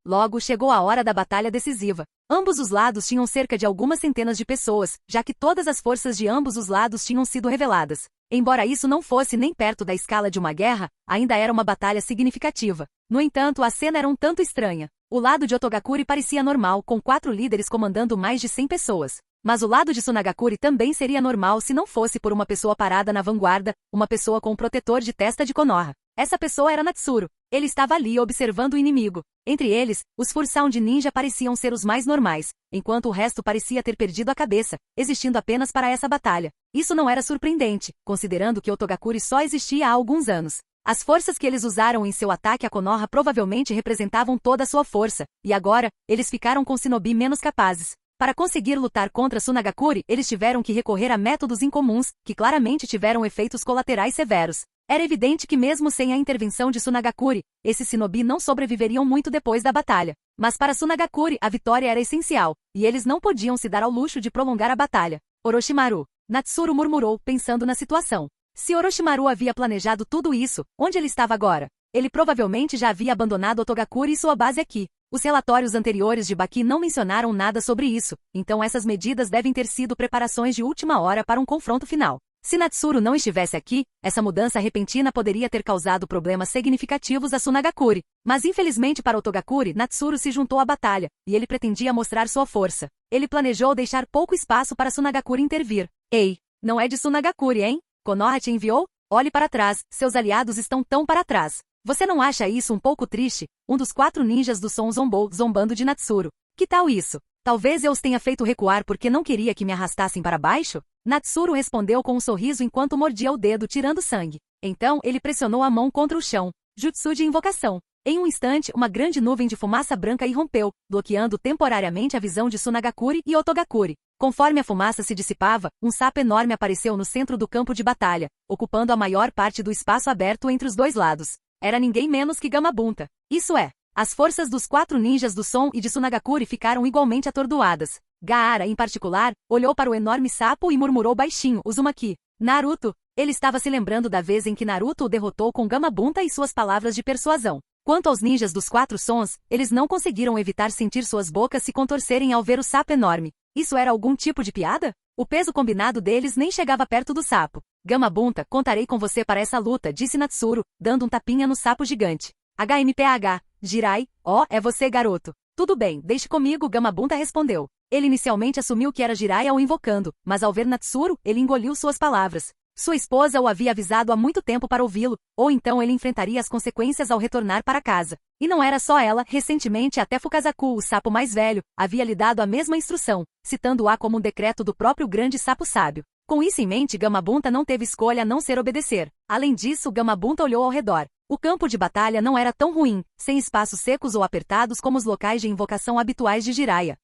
Logo chegou a hora da batalha decisiva. Ambos os lados tinham cerca de algumas centenas de pessoas, já que todas as forças de ambos os lados tinham sido reveladas. Embora isso não fosse nem perto da escala de uma guerra, ainda era uma batalha significativa. No entanto, a cena era um tanto estranha. O lado de Otogakuri parecia normal, com 4 líderes comandando mais de 100 pessoas. Mas o lado de Tsunagakuri também seria normal se não fosse por uma pessoa parada na vanguarda, uma pessoa com um protetor de testa de Konoha. Essa pessoa era Natsuru. Ele estava ali observando o inimigo. Entre eles, os Fursound Ninja pareciam ser os mais normais, enquanto o resto parecia ter perdido a cabeça, existindo apenas para essa batalha. Isso não era surpreendente, considerando que Otogakuri só existia há alguns anos. As forças que eles usaram em seu ataque a Konoha provavelmente representavam toda a sua força, e agora, eles ficaram com Shinobi menos capazes. Para conseguir lutar contra Tsunagakuri, eles tiveram que recorrer a métodos incomuns, que claramente tiveram efeitos colaterais severos. Era evidente que mesmo sem a intervenção de Tsunagakuri, esses Shinobi não sobreviveriam muito depois da batalha. Mas para Tsunagakuri, a vitória era essencial, e eles não podiam se dar ao luxo de prolongar a batalha. Orochimaru. Natsuru murmurou, pensando na situação. Se Orochimaru havia planejado tudo isso, onde ele estava agora? Ele provavelmente já havia abandonado Otogakuri e sua base aqui. Os relatórios anteriores de Baki não mencionaram nada sobre isso, então essas medidas devem ter sido preparações de última hora para um confronto final. Se Natsuru não estivesse aqui, essa mudança repentina poderia ter causado problemas significativos a Tsunagakuri. Mas infelizmente para Otogakuri, Natsuru se juntou à batalha, e ele pretendia mostrar sua força. Ele planejou deixar pouco espaço para Tsunagakuri intervir. Ei, não é de Tsunagakuri, hein? Konoha te enviou? Olhe para trás, seus aliados estão tão para trás. Você não acha isso um pouco triste? Um dos 4 ninjas do som zombou, zombando de Natsuru. Que tal isso? Talvez eu os tenha feito recuar porque não queria que me arrastassem para baixo? Natsuru respondeu com um sorriso enquanto mordia o dedo tirando sangue. Então, ele pressionou a mão contra o chão. Jutsu de invocação. Em um instante, uma grande nuvem de fumaça branca irrompeu, bloqueando temporariamente a visão de Tsunagakuri e Otogakuri. Conforme a fumaça se dissipava, um sapo enorme apareceu no centro do campo de batalha, ocupando a maior parte do espaço aberto entre os dois lados. Era ninguém menos que Gamabunta. Isso é, as forças dos 4 ninjas do som e de Tsunagakuri ficaram igualmente atordoadas. Gaara, em particular, olhou para o enorme sapo e murmurou baixinho, Uzumaki. Naruto. Ele estava se lembrando da vez em que Naruto o derrotou com Gamabunta e suas palavras de persuasão. Quanto aos ninjas dos 4 sons, eles não conseguiram evitar sentir suas bocas se contorcerem ao ver o sapo enorme. Isso era algum tipo de piada? O peso combinado deles nem chegava perto do sapo. Gamabunta, contarei com você para essa luta, disse Natsuru, dando um tapinha no sapo gigante. HMPH. Jirai, é você, garoto. Tudo bem, deixe comigo, Gamabunta respondeu. Ele inicialmente assumiu que era Jirai ao invocando, mas ao ver Natsuru, ele engoliu suas palavras. Sua esposa o havia avisado há muito tempo para ouvi-lo, ou então ele enfrentaria as consequências ao retornar para casa. E não era só ela, recentemente até Fukazaku, o sapo mais velho, havia lhe dado a mesma instrução, citando-a como um decreto do próprio grande sapo sábio. Com isso em mente, Gamabunta não teve escolha a não ser obedecer. Além disso, Gamabunta olhou ao redor. O campo de batalha não era tão ruim, sem espaços secos ou apertados como os locais de invocação habituais de Jiraiya.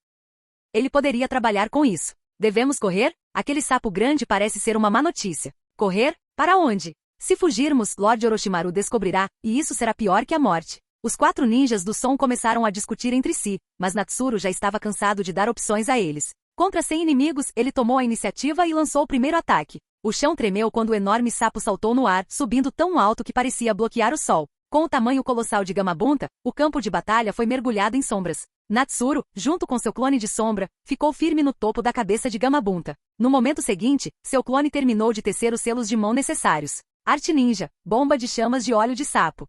Ele poderia trabalhar com isso. Devemos correr? Aquele sapo grande parece ser uma má notícia. Correr? Para onde? Se fugirmos, Lord Orochimaru descobrirá, e isso será pior que a morte. Os 4 ninjas do som começaram a discutir entre si, mas Natsuru já estava cansado de dar opções a eles. Contra 100 inimigos, ele tomou a iniciativa e lançou o primeiro ataque. O chão tremeu quando o enorme sapo saltou no ar, subindo tão alto que parecia bloquear o sol. Com o tamanho colossal de Gamabunta, o campo de batalha foi mergulhado em sombras. Natsuru, junto com seu clone de sombra, ficou firme no topo da cabeça de Gamabunta. No momento seguinte, seu clone terminou de tecer os selos de mão necessários. Arte Ninja, bomba de chamas de óleo de sapo.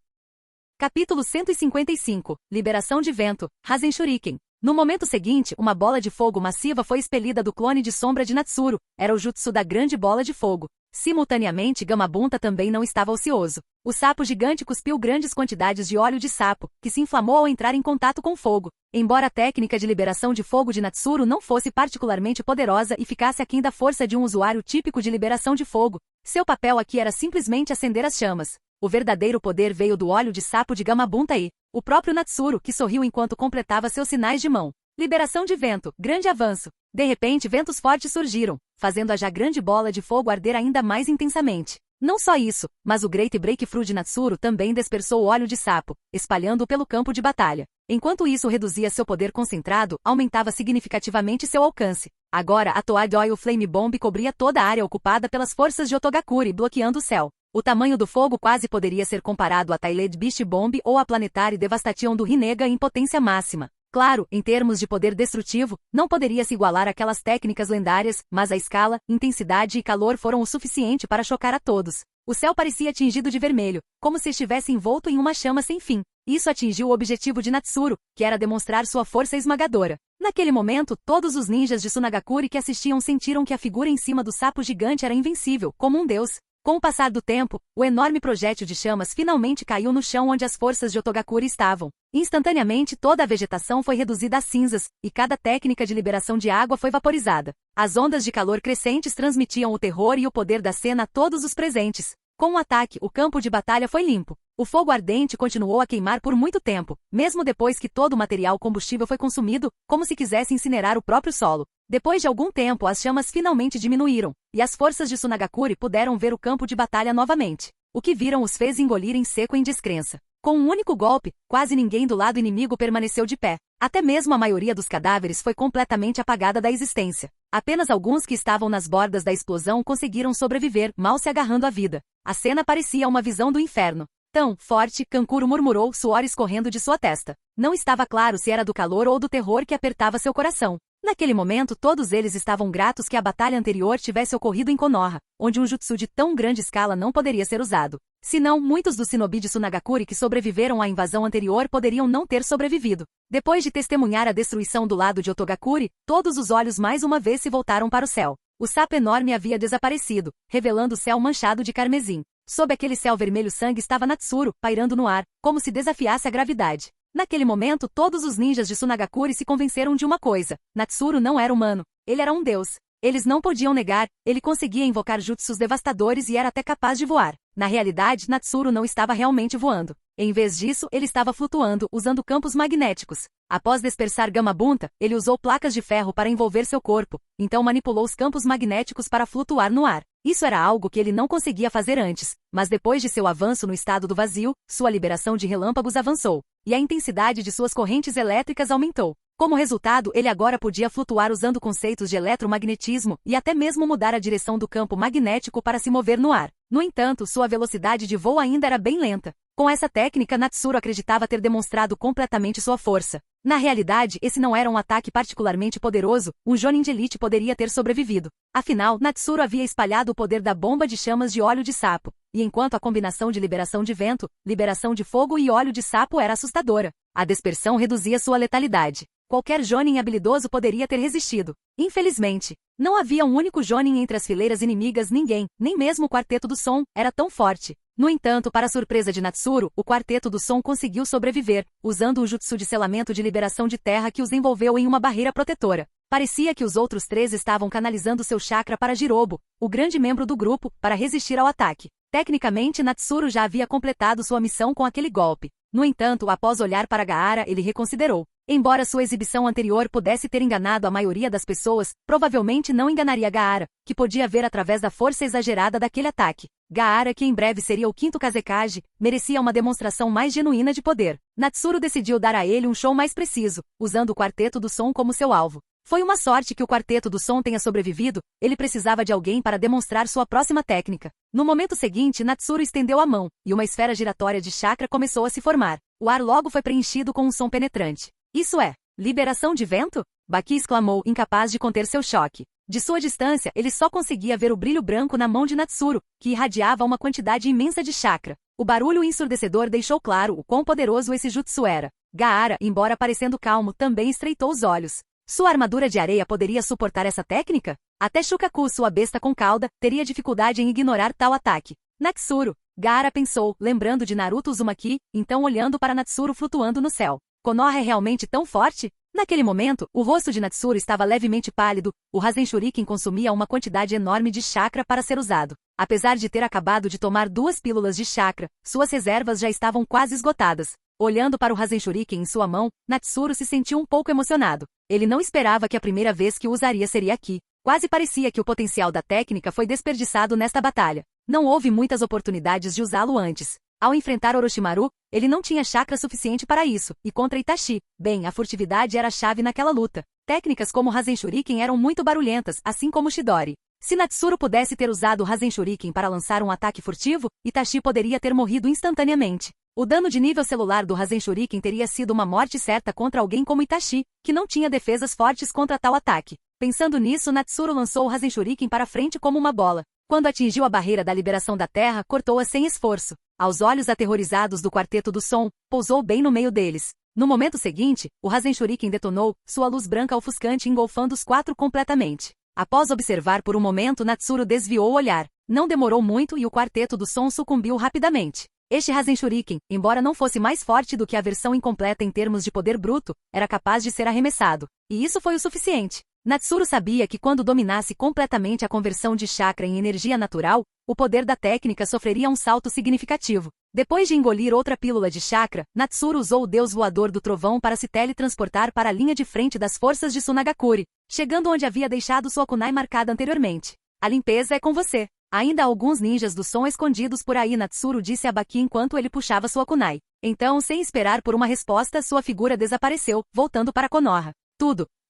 Capítulo 155, Liberação de Vento, Rasen Shuriken. No momento seguinte, uma bola de fogo massiva foi expelida do clone de sombra de Natsuru. Era o jutsu da grande bola de fogo. Simultaneamente, Gamabunta também não estava ocioso. O sapo gigante cuspiu grandes quantidades de óleo de sapo, que se inflamou ao entrar em contato com fogo. Embora a técnica de liberação de fogo de Natsuru não fosse particularmente poderosa e ficasse aquém da força de um usuário típico de liberação de fogo, seu papel aqui era simplesmente acender as chamas. O verdadeiro poder veio do óleo de sapo de Gamabunta e o próprio Natsuru, que sorriu enquanto completava seus sinais de mão. Liberação de vento, grande avanço. De repente, ventos fortes surgiram, fazendo a já grande bola de fogo arder ainda mais intensamente. Não só isso, mas o Great Breakthrough de Natsuru também dispersou o óleo de sapo, espalhando-o pelo campo de batalha. Enquanto isso reduzia seu poder concentrado, aumentava significativamente seu alcance. Agora, a Toad Oil Flame Bomb cobria toda a área ocupada pelas forças de Otogakuri, bloqueando o céu. O tamanho do fogo quase poderia ser comparado a Tailed Beast Bomb ou a Planetary Devastation do Rinnegan em potência máxima. Claro, em termos de poder destrutivo, não poderia se igualar àquelas técnicas lendárias, mas a escala, intensidade e calor foram o suficiente para chocar a todos. O céu parecia tingido de vermelho, como se estivesse envolto em uma chama sem fim. Isso atingiu o objetivo de Natsuru, que era demonstrar sua força esmagadora. Naquele momento, todos os ninjas de Tsunagakuri que assistiam sentiram que a figura em cima do sapo gigante era invencível, como um deus. Com o passar do tempo, o enorme projétil de chamas finalmente caiu no chão onde as forças de Otogakuri estavam. Instantaneamente toda a vegetação foi reduzida a cinzas, e cada técnica de liberação de água foi vaporizada. As ondas de calor crescentes transmitiam o terror e o poder da cena a todos os presentes. Com o ataque, o campo de batalha foi limpo. O fogo ardente continuou a queimar por muito tempo, mesmo depois que todo o material combustível foi consumido, como se quisesse incinerar o próprio solo. Depois de algum tempo, as chamas finalmente diminuíram, e as forças de Tsunagakuri puderam ver o campo de batalha novamente. O que viram os fez engolir em seco em descrença. Com um único golpe, quase ninguém do lado inimigo permaneceu de pé. Até mesmo a maioria dos cadáveres foi completamente apagada da existência. Apenas alguns que estavam nas bordas da explosão conseguiram sobreviver, mal se agarrando à vida. A cena parecia uma visão do inferno. Tão forte, Kankuro murmurou, suor escorrendo de sua testa. Não estava claro se era do calor ou do terror que apertava seu coração. Naquele momento, todos eles estavam gratos que a batalha anterior tivesse ocorrido em Konoha, onde um jutsu de tão grande escala não poderia ser usado. Senão, muitos dos shinobi de Tsunagakuri que sobreviveram à invasão anterior poderiam não ter sobrevivido. Depois de testemunhar a destruição do lado de Otogakuri, todos os olhos mais uma vez se voltaram para o céu. O sapo enorme havia desaparecido, revelando o céu manchado de carmesim. Sob aquele céu vermelho sangue estava Natsuru, pairando no ar, como se desafiasse a gravidade. Naquele momento, todos os ninjas de Tsunagakuri se convenceram de uma coisa: Natsuru não era humano, ele era um deus. Eles não podiam negar, ele conseguia invocar jutsus devastadores e era até capaz de voar. Na realidade, Natsuru não estava realmente voando. Em vez disso, ele estava flutuando, usando campos magnéticos. Após dispersar Gamabunta, ele usou placas de ferro para envolver seu corpo, então manipulou os campos magnéticos para flutuar no ar. Isso era algo que ele não conseguia fazer antes, mas depois de seu avanço no estado do vazio, sua liberação de relâmpagos avançou, e a intensidade de suas correntes elétricas aumentou. Como resultado, ele agora podia flutuar usando conceitos de eletromagnetismo e até mesmo mudar a direção do campo magnético para se mover no ar. No entanto, sua velocidade de voo ainda era bem lenta. Com essa técnica, Natsuru acreditava ter demonstrado completamente sua força. Na realidade, esse não era um ataque particularmente poderoso, um Jonin de elite poderia ter sobrevivido. Afinal, Natsuru havia espalhado o poder da bomba de chamas de óleo de sapo, e enquanto a combinação de liberação de vento, liberação de fogo e óleo de sapo era assustadora, a dispersão reduzia sua letalidade. Qualquer Jonin habilidoso poderia ter resistido. Infelizmente, não havia um único Jonin entre as fileiras inimigas, ninguém, nem mesmo o Quarteto do Som, era tão forte. No entanto, para a surpresa de Natsuru, o Quarteto do Som conseguiu sobreviver, usando o jutsu de selamento de liberação de terra que os envolveu em uma barreira protetora. Parecia que os outros 3 estavam canalizando seu chakra para Jirobo, o grande membro do grupo, para resistir ao ataque. Tecnicamente, Natsuru já havia completado sua missão com aquele golpe. No entanto, após olhar para Gaara, ele reconsiderou. Embora sua exibição anterior pudesse ter enganado a maioria das pessoas, provavelmente não enganaria Gaara, que podia ver através da força exagerada daquele ataque. Gaara, que em breve seria o quinto Kazekage, merecia uma demonstração mais genuína de poder. Natsuru decidiu dar a ele um show mais preciso, usando o Quarteto do Som como seu alvo. Foi uma sorte que o Quarteto do Som tenha sobrevivido, ele precisava de alguém para demonstrar sua próxima técnica. No momento seguinte, Natsuru estendeu a mão, e uma esfera giratória de chakra começou a se formar. O ar logo foi preenchido com um som penetrante. Isso é liberação de vento? Baki exclamou, incapaz de conter seu choque. De sua distância, ele só conseguia ver o brilho branco na mão de Natsuru, que irradiava uma quantidade imensa de chakra. O barulho ensurdecedor deixou claro o quão poderoso esse jutsu era. Gaara, embora parecendo calmo, também estreitou os olhos. Sua armadura de areia poderia suportar essa técnica? Até Shukaku, sua besta com cauda, teria dificuldade em ignorar tal ataque. Natsuru, Gaara pensou, lembrando de Naruto Uzumaki, então olhando para Natsuru flutuando no céu. Konoha é realmente tão forte? Naquele momento, o rosto de Natsuru estava levemente pálido, o Rasen Shuriken consumia uma quantidade enorme de chakra para ser usado. Apesar de ter acabado de tomar 2 pílulas de chakra, suas reservas já estavam quase esgotadas. Olhando para o Rasen Shuriken em sua mão, Natsuru se sentiu um pouco emocionado. Ele não esperava que a primeira vez que o usaria seria aqui. Quase parecia que o potencial da técnica foi desperdiçado nesta batalha. Não houve muitas oportunidades de usá-lo antes. Ao enfrentar Orochimaru, ele não tinha chakra suficiente para isso, e contra Itachi, bem, a furtividade era a chave naquela luta. Técnicas como Rasen Shuriken eram muito barulhentas, assim como Chidori. Se Natsuru pudesse ter usado o Rasen Shuriken para lançar um ataque furtivo, Itachi poderia ter morrido instantaneamente. O dano de nível celular do Rasen Shuriken teria sido uma morte certa contra alguém como Itachi, que não tinha defesas fortes contra tal ataque. Pensando nisso, Natsuru lançou o Rasen Shuriken para frente como uma bola. Quando atingiu a barreira da liberação da terra, cortou-a sem esforço. Aos olhos aterrorizados do Quarteto do Som, pousou bem no meio deles. No momento seguinte, o Rasen Shuriken detonou, sua luz branca ofuscante engolfando os 4 completamente. Após observar por um momento, Natsuru desviou o olhar. Não demorou muito e o Quarteto do Som sucumbiu rapidamente. Este Rasen Shuriken, embora não fosse mais forte do que a versão incompleta em termos de poder bruto, era capaz de ser arremessado. E isso foi o suficiente. Natsuru sabia que quando dominasse completamente a conversão de chakra em energia natural, o poder da técnica sofreria um salto significativo. Depois de engolir outra pílula de chakra, Natsuru usou o deus voador do trovão para se teletransportar para a linha de frente das forças de Tsunagakure, chegando onde havia deixado sua kunai marcada anteriormente. A limpeza é com você. Ainda há alguns ninjas do som escondidos por aí, Natsuru disse a Baki enquanto ele puxava sua kunai. Então, sem esperar por uma resposta, sua figura desapareceu, voltando para Konoha.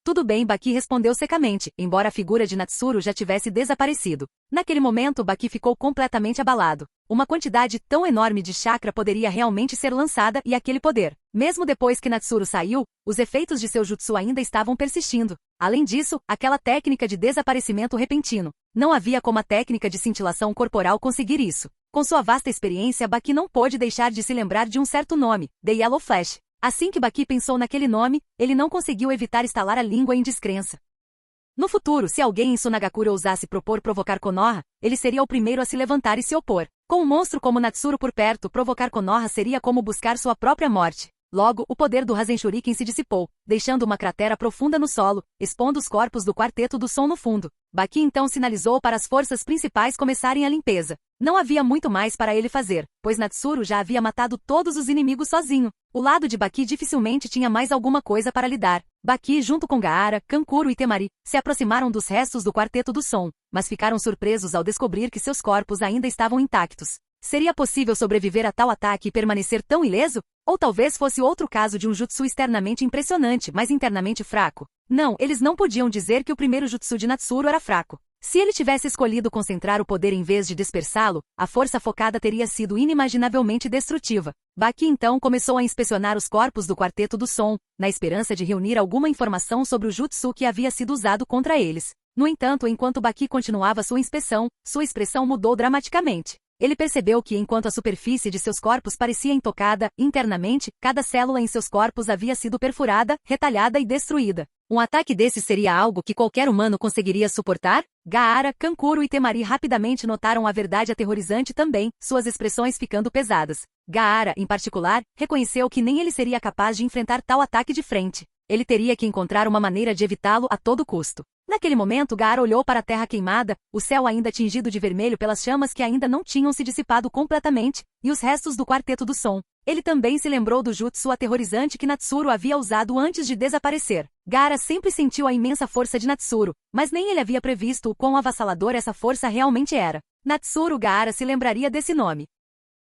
Tudo bem, Baki respondeu secamente, embora a figura de Natsuru já tivesse desaparecido. Naquele momento, Baki ficou completamente abalado. Uma quantidade tão enorme de chakra poderia realmente ser lançada e aquele poder. Mesmo depois que Natsuru saiu, os efeitos de seu jutsu ainda estavam persistindo. Além disso, aquela técnica de desaparecimento repentino. Não havia como a técnica de cintilação corporal conseguir isso. Com sua vasta experiência, Baki não pôde deixar de se lembrar de um certo nome, The Yellow Flash. Assim que Baki pensou naquele nome, ele não conseguiu evitar estalar a língua em descrença. No futuro, se alguém em Tsunagakure ousasse provocar Konoha, ele seria o primeiro a se levantar e se opor. Com um monstro como Natsuru por perto, provocar Konoha seria como buscar sua própria morte. Logo, o poder do Rasen Shuriken se dissipou, deixando uma cratera profunda no solo, expondo os corpos do Quarteto do Som no fundo. Baki então sinalizou para as forças principais começarem a limpeza. Não havia muito mais para ele fazer, pois Natsuru já havia matado todos os inimigos sozinho. O lado de Baki dificilmente tinha mais alguma coisa para lidar. Baki, junto com Gaara, Kankuro e Temari, se aproximaram dos restos do Quarteto do Som, mas ficaram surpresos ao descobrir que seus corpos ainda estavam intactos. Seria possível sobreviver a tal ataque e permanecer tão ileso? Ou talvez fosse outro caso de um jutsu externamente impressionante, mas internamente fraco. Não, eles não podiam dizer que o primeiro jutsu de Natsuru era fraco. Se ele tivesse escolhido concentrar o poder em vez de dispersá-lo, a força focada teria sido inimaginavelmente destrutiva. Baki então começou a inspecionar os corpos do Quarteto do Som, na esperança de reunir alguma informação sobre o jutsu que havia sido usado contra eles. No entanto, enquanto Baki continuava sua inspeção, sua expressão mudou dramaticamente. Ele percebeu que enquanto a superfície de seus corpos parecia intocada, internamente, cada célula em seus corpos havia sido perfurada, retalhada e destruída. Um ataque desse seria algo que qualquer humano conseguiria suportar? Gaara, Kankuro e Temari rapidamente notaram a verdade aterrorizante também, suas expressões ficando pesadas. Gaara, em particular, reconheceu que nem ele seria capaz de enfrentar tal ataque de frente. Ele teria que encontrar uma maneira de evitá-lo a todo custo. Naquele momento Gaara olhou para a terra queimada, o céu ainda tingido de vermelho pelas chamas que ainda não tinham se dissipado completamente, e os restos do quarteto do som. Ele também se lembrou do jutsu aterrorizante que Natsuru havia usado antes de desaparecer. Gaara sempre sentiu a imensa força de Natsuru, mas nem ele havia previsto o quão avassalador essa força realmente era. Natsuru Gaara se lembraria desse nome.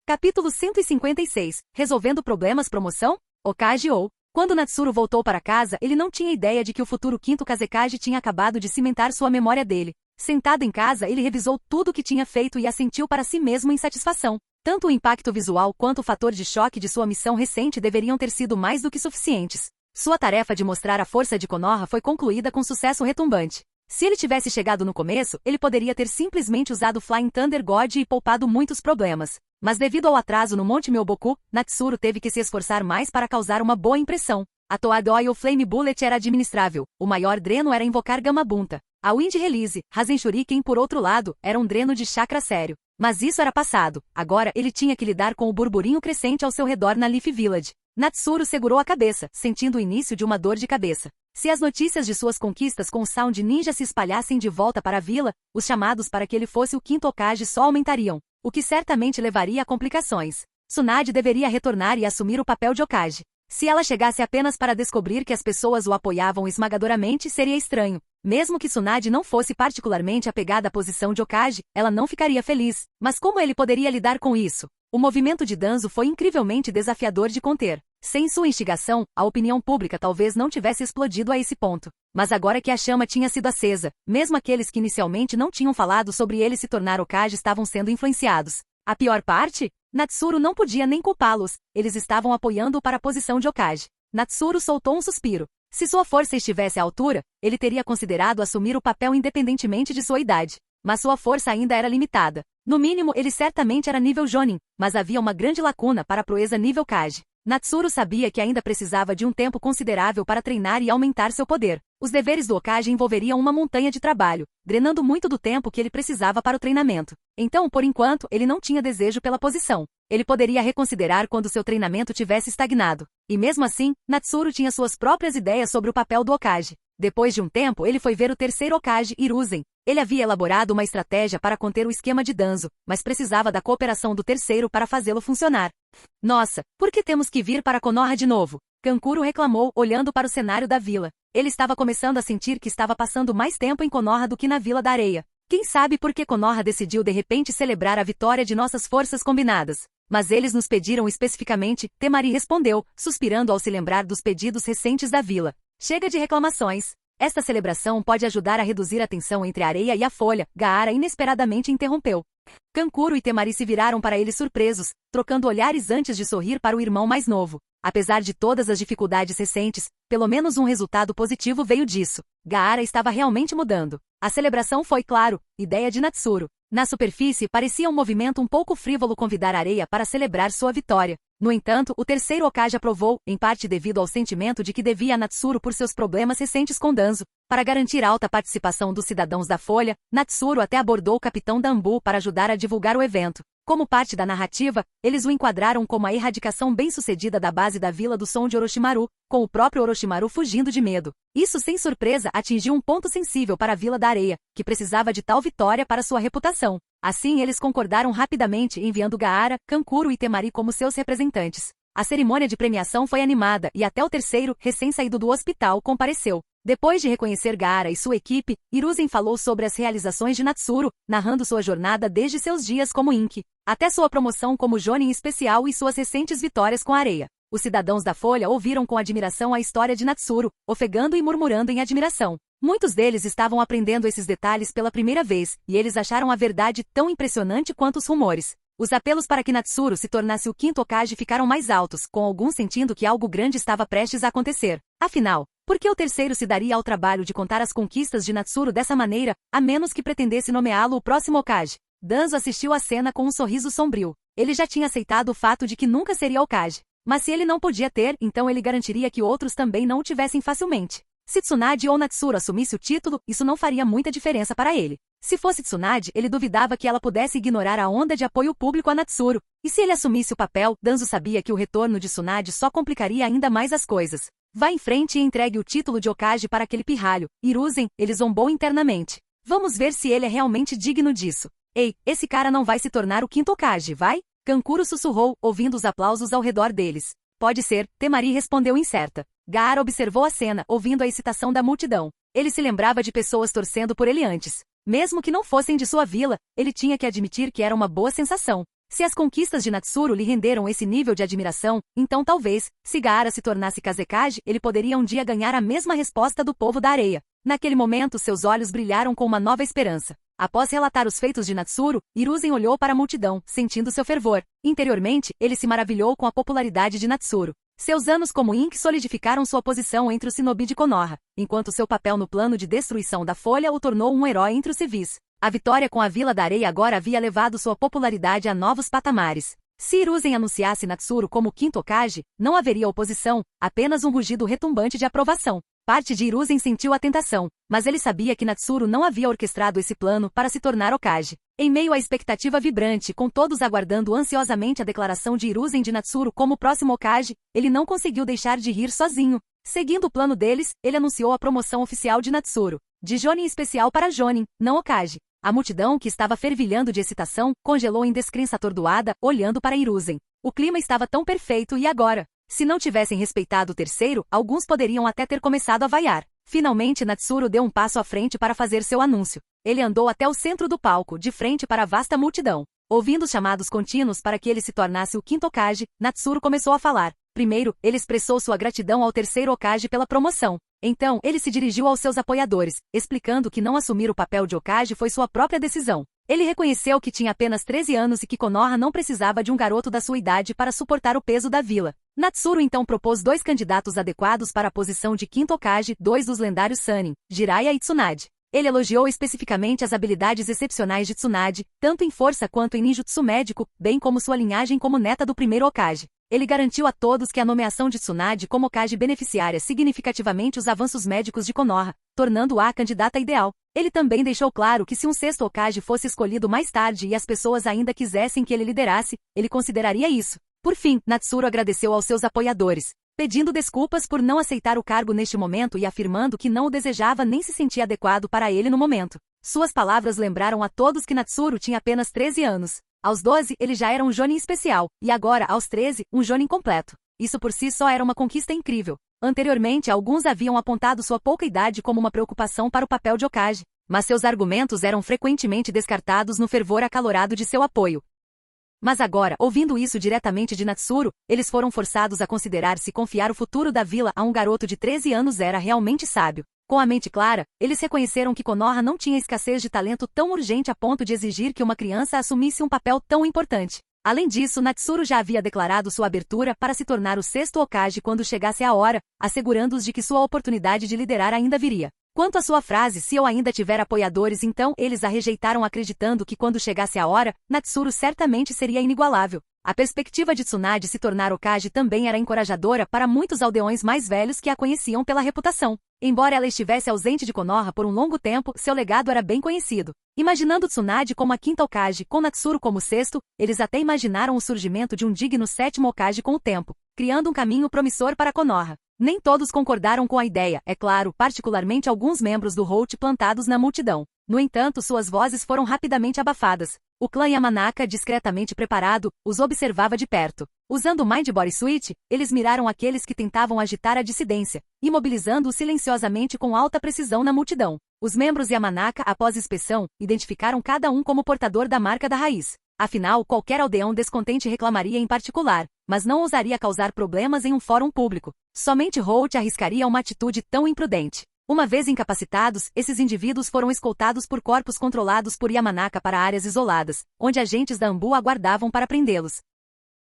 Capítulo 156. Resolvendo problemas promoção? Hokage ou... Quando Natsuru voltou para casa, ele não tinha ideia de que o futuro quinto Kazekage tinha acabado de cimentar sua memória dele. Sentado em casa, ele revisou tudo o que tinha feito e assentiu para si mesmo em satisfação. Tanto o impacto visual quanto o fator de choque de sua missão recente deveriam ter sido mais do que suficientes. Sua tarefa de mostrar a força de Konoha foi concluída com sucesso retumbante. Se ele tivesse chegado no começo, ele poderia ter simplesmente usado Flying Thunder God e poupado muitos problemas. Mas devido ao atraso no Monte Myoboku, Natsuru teve que se esforçar mais para causar uma boa impressão. A Toad Oil Flame Bullet era administrável, o maior dreno era invocar Gamabunta. A Wind Release, Rasen Shuriken por outro lado, era um dreno de chakra sério. Mas isso era passado, agora ele tinha que lidar com o burburinho crescente ao seu redor na Leaf Village. Natsuru segurou a cabeça, sentindo o início de uma dor de cabeça. Se as notícias de suas conquistas com o Sound Ninja se espalhassem de volta para a vila, os chamados para que ele fosse o quinto Hokage só aumentariam, o que certamente levaria a complicações. Tsunade deveria retornar e assumir o papel de Hokage. Se ela chegasse apenas para descobrir que as pessoas o apoiavam esmagadoramente, seria estranho. Mesmo que Tsunade não fosse particularmente apegada à posição de Hokage, ela não ficaria feliz. Mas como ele poderia lidar com isso? O movimento de Danzo foi incrivelmente desafiador de conter. Sem sua instigação, a opinião pública talvez não tivesse explodido a esse ponto. Mas agora que a chama tinha sido acesa, mesmo aqueles que inicialmente não tinham falado sobre ele se tornar Hokage estavam sendo influenciados. A pior parte? Natsuru não podia nem culpá-los, eles estavam apoiando-o para a posição de Hokage. Natsuru soltou um suspiro. Se sua força estivesse à altura, ele teria considerado assumir o papel independentemente de sua idade. Mas sua força ainda era limitada. No mínimo, ele certamente era nível Jonin, mas havia uma grande lacuna para a proeza nível Kage. Natsuru sabia que ainda precisava de um tempo considerável para treinar e aumentar seu poder. Os deveres do Hokage envolveriam uma montanha de trabalho, drenando muito do tempo que ele precisava para o treinamento. Então, por enquanto, ele não tinha desejo pela posição. Ele poderia reconsiderar quando seu treinamento tivesse estagnado. E mesmo assim, Natsuru tinha suas próprias ideias sobre o papel do Hokage. Depois de um tempo, ele foi ver o terceiro Hokage, Hiruzen. Ele havia elaborado uma estratégia para conter o esquema de Danzo, mas precisava da cooperação do terceiro para fazê-lo funcionar. Nossa, por que temos que vir para Konoha de novo? Kankuro reclamou, olhando para o cenário da vila. Ele estava começando a sentir que estava passando mais tempo em Konoha do que na Vila da Areia. Quem sabe por que Konoha decidiu de repente celebrar a vitória de nossas forças combinadas? Mas eles nos pediram especificamente, Temari respondeu, suspirando ao se lembrar dos pedidos recentes da vila. Chega de reclamações. Esta celebração pode ajudar a reduzir a tensão entre a areia e a folha, Gaara inesperadamente interrompeu. Kankuro e Temari se viraram para ele surpresos, trocando olhares antes de sorrir para o irmão mais novo. Apesar de todas as dificuldades recentes, pelo menos um resultado positivo veio disso. Gaara estava realmente mudando. A celebração foi, claro, ideia de Natsuru. Na superfície, parecia um movimento um pouco frívolo convidar a areia para celebrar sua vitória. No entanto, o terceiro Hokage aprovou, em parte devido ao sentimento de que devia a Natsuru por seus problemas recentes com Danzo. Para garantir alta participação dos cidadãos da Folha, Natsuru até abordou o capitão Danbu para ajudar a divulgar o evento. Como parte da narrativa, eles o enquadraram como a erradicação bem-sucedida da base da Vila do Som de Orochimaru, com o próprio Orochimaru fugindo de medo. Isso, sem surpresa, atingiu um ponto sensível para a Vila da Areia, que precisava de tal vitória para sua reputação. Assim, eles concordaram rapidamente, enviando Gaara, Kankuro e Temari como seus representantes. A cerimônia de premiação foi animada e até o terceiro, recém-saído do hospital, compareceu. Depois de reconhecer Gaara e sua equipe, Hiruzen falou sobre as realizações de Natsuru, narrando sua jornada desde seus dias como Inki, até sua promoção como Jonin especial e suas recentes vitórias com a areia. Os cidadãos da Folha ouviram com admiração a história de Natsuru, ofegando e murmurando em admiração. Muitos deles estavam aprendendo esses detalhes pela primeira vez, e eles acharam a verdade tão impressionante quanto os rumores. Os apelos para que Natsuru se tornasse o quinto Hokage ficaram mais altos, com alguns sentindo que algo grande estava prestes a acontecer. Afinal, por que o terceiro se daria ao trabalho de contar as conquistas de Natsuru dessa maneira, a menos que pretendesse nomeá-lo o próximo Hokage? Danzo assistiu à cena com um sorriso sombrio. Ele já tinha aceitado o fato de que nunca seria Hokage. Mas se ele não podia ter, então ele garantiria que outros também não o tivessem facilmente. Se Tsunade ou Natsuru assumisse o título, isso não faria muita diferença para ele. Se fosse Tsunade, ele duvidava que ela pudesse ignorar a onda de apoio público a Natsuru. E se ele assumisse o papel, Danzo sabia que o retorno de Tsunade só complicaria ainda mais as coisas. Vá em frente e entregue o título de Hokage para aquele pirralho. Hiruzen, ele zombou internamente. Vamos ver se ele é realmente digno disso. Ei, esse cara não vai se tornar o quinto Hokage, vai? Kankuro sussurrou, ouvindo os aplausos ao redor deles. Pode ser, Temari respondeu incerta. Gaara observou a cena, ouvindo a excitação da multidão. Ele se lembrava de pessoas torcendo por ele antes. Mesmo que não fossem de sua vila, ele tinha que admitir que era uma boa sensação. Se as conquistas de Natsuru lhe renderam esse nível de admiração, então talvez, se Gaara se tornasse Kazekage, ele poderia um dia ganhar a mesma resposta do povo da areia. Naquele momento seus olhos brilharam com uma nova esperança. Após relatar os feitos de Natsuru, Hiruzen olhou para a multidão, sentindo seu fervor. Interiormente, ele se maravilhou com a popularidade de Natsuru. Seus anos como Ink solidificaram sua posição entre os shinobi de Konoha, enquanto seu papel no plano de destruição da Folha o tornou um herói entre os civis. A vitória com a Vila da Areia agora havia levado sua popularidade a novos patamares. Se Hiruzen anunciasse Natsuru como quinto Hokage, não haveria oposição, apenas um rugido retumbante de aprovação. Parte de Hiruzen sentiu a tentação, mas ele sabia que Natsuru não havia orquestrado esse plano para se tornar Hokage. Em meio à expectativa vibrante, com todos aguardando ansiosamente a declaração de Hiruzen de Natsuru como próximo Hokage, ele não conseguiu deixar de rir sozinho. Seguindo o plano deles, ele anunciou a promoção oficial de Natsuru, de Jonin especial para Jonin, não Hokage. A multidão, que estava fervilhando de excitação, congelou em descrença atordoada, olhando para Hiruzen. O clima estava tão perfeito e agora? Se não tivessem respeitado o terceiro, alguns poderiam até ter começado a vaiar. Finalmente Natsuru deu um passo à frente para fazer seu anúncio. Ele andou até o centro do palco, de frente para a vasta multidão. Ouvindo os chamados contínuos para que ele se tornasse o quinto Hokage, Natsuru começou a falar. Primeiro, ele expressou sua gratidão ao terceiro Hokage pela promoção. Então, ele se dirigiu aos seus apoiadores, explicando que não assumir o papel de Hokage foi sua própria decisão. Ele reconheceu que tinha apenas 13 anos e que Konoha não precisava de um garoto da sua idade para suportar o peso da vila. Natsuru então propôs 2 candidatos adequados para a posição de quinto Hokage, 2 dos lendários Sannin, Jiraiya e Tsunade. Ele elogiou especificamente as habilidades excepcionais de Tsunade, tanto em força quanto em ninjutsu médico, bem como sua linhagem como neta do primeiro Hokage. Ele garantiu a todos que a nomeação de Tsunade como Hokage beneficiaria significativamente os avanços médicos de Konoha, tornando-a a candidata ideal. Ele também deixou claro que se um sexto Hokage fosse escolhido mais tarde e as pessoas ainda quisessem que ele liderasse, ele consideraria isso. Por fim, Natsuru agradeceu aos seus apoiadores, pedindo desculpas por não aceitar o cargo neste momento e afirmando que não o desejava nem se sentia adequado para ele no momento. Suas palavras lembraram a todos que Natsuru tinha apenas 13 anos. Aos 12, ele já era um Jonin especial, e agora, aos 13, um Jonin completo. Isso por si só era uma conquista incrível. Anteriormente, alguns haviam apontado sua pouca idade como uma preocupação para o papel de Hokage, mas seus argumentos eram frequentemente descartados no fervor acalorado de seu apoio. Mas agora, ouvindo isso diretamente de Natsuru, eles foram forçados a considerar se confiar o futuro da vila a um garoto de 13 anos era realmente sábio. Com a mente clara, eles reconheceram que Konoha não tinha escassez de talento tão urgente a ponto de exigir que uma criança assumisse um papel tão importante. Além disso, Natsuru já havia declarado sua abertura para se tornar o sexto Hokage quando chegasse a hora, assegurando-os de que sua oportunidade de liderar ainda viria. Quanto à sua frase, se eu ainda tiver apoiadores, então eles a rejeitaram acreditando que quando chegasse a hora, Natsuru certamente seria inigualável. A perspectiva de Tsunade se tornar Hokage também era encorajadora para muitos aldeões mais velhos que a conheciam pela reputação. Embora ela estivesse ausente de Konoha por um longo tempo, seu legado era bem conhecido. Imaginando Tsunade como a quinta Hokage, com Natsuru como sexto, eles até imaginaram o surgimento de um digno sétimo Hokage com o tempo, criando um caminho promissor para Konoha. Nem todos concordaram com a ideia, é claro, particularmente alguns membros do Holt plantados na multidão. No entanto, suas vozes foram rapidamente abafadas. O clã Yamanaka, discretamente preparado, os observava de perto. Usando o Mind Body Switch, eles miraram aqueles que tentavam agitar a dissidência, imobilizando-os silenciosamente com alta precisão na multidão. Os membros Yamanaka, após inspeção, identificaram cada um como portador da marca da raiz. Afinal, qualquer aldeão descontente reclamaria em particular, mas não ousaria causar problemas em um fórum público. Somente Holt arriscaria uma atitude tão imprudente. Uma vez incapacitados, esses indivíduos foram escoltados por corpos controlados por Yamanaka para áreas isoladas, onde agentes da Anbu aguardavam para prendê-los.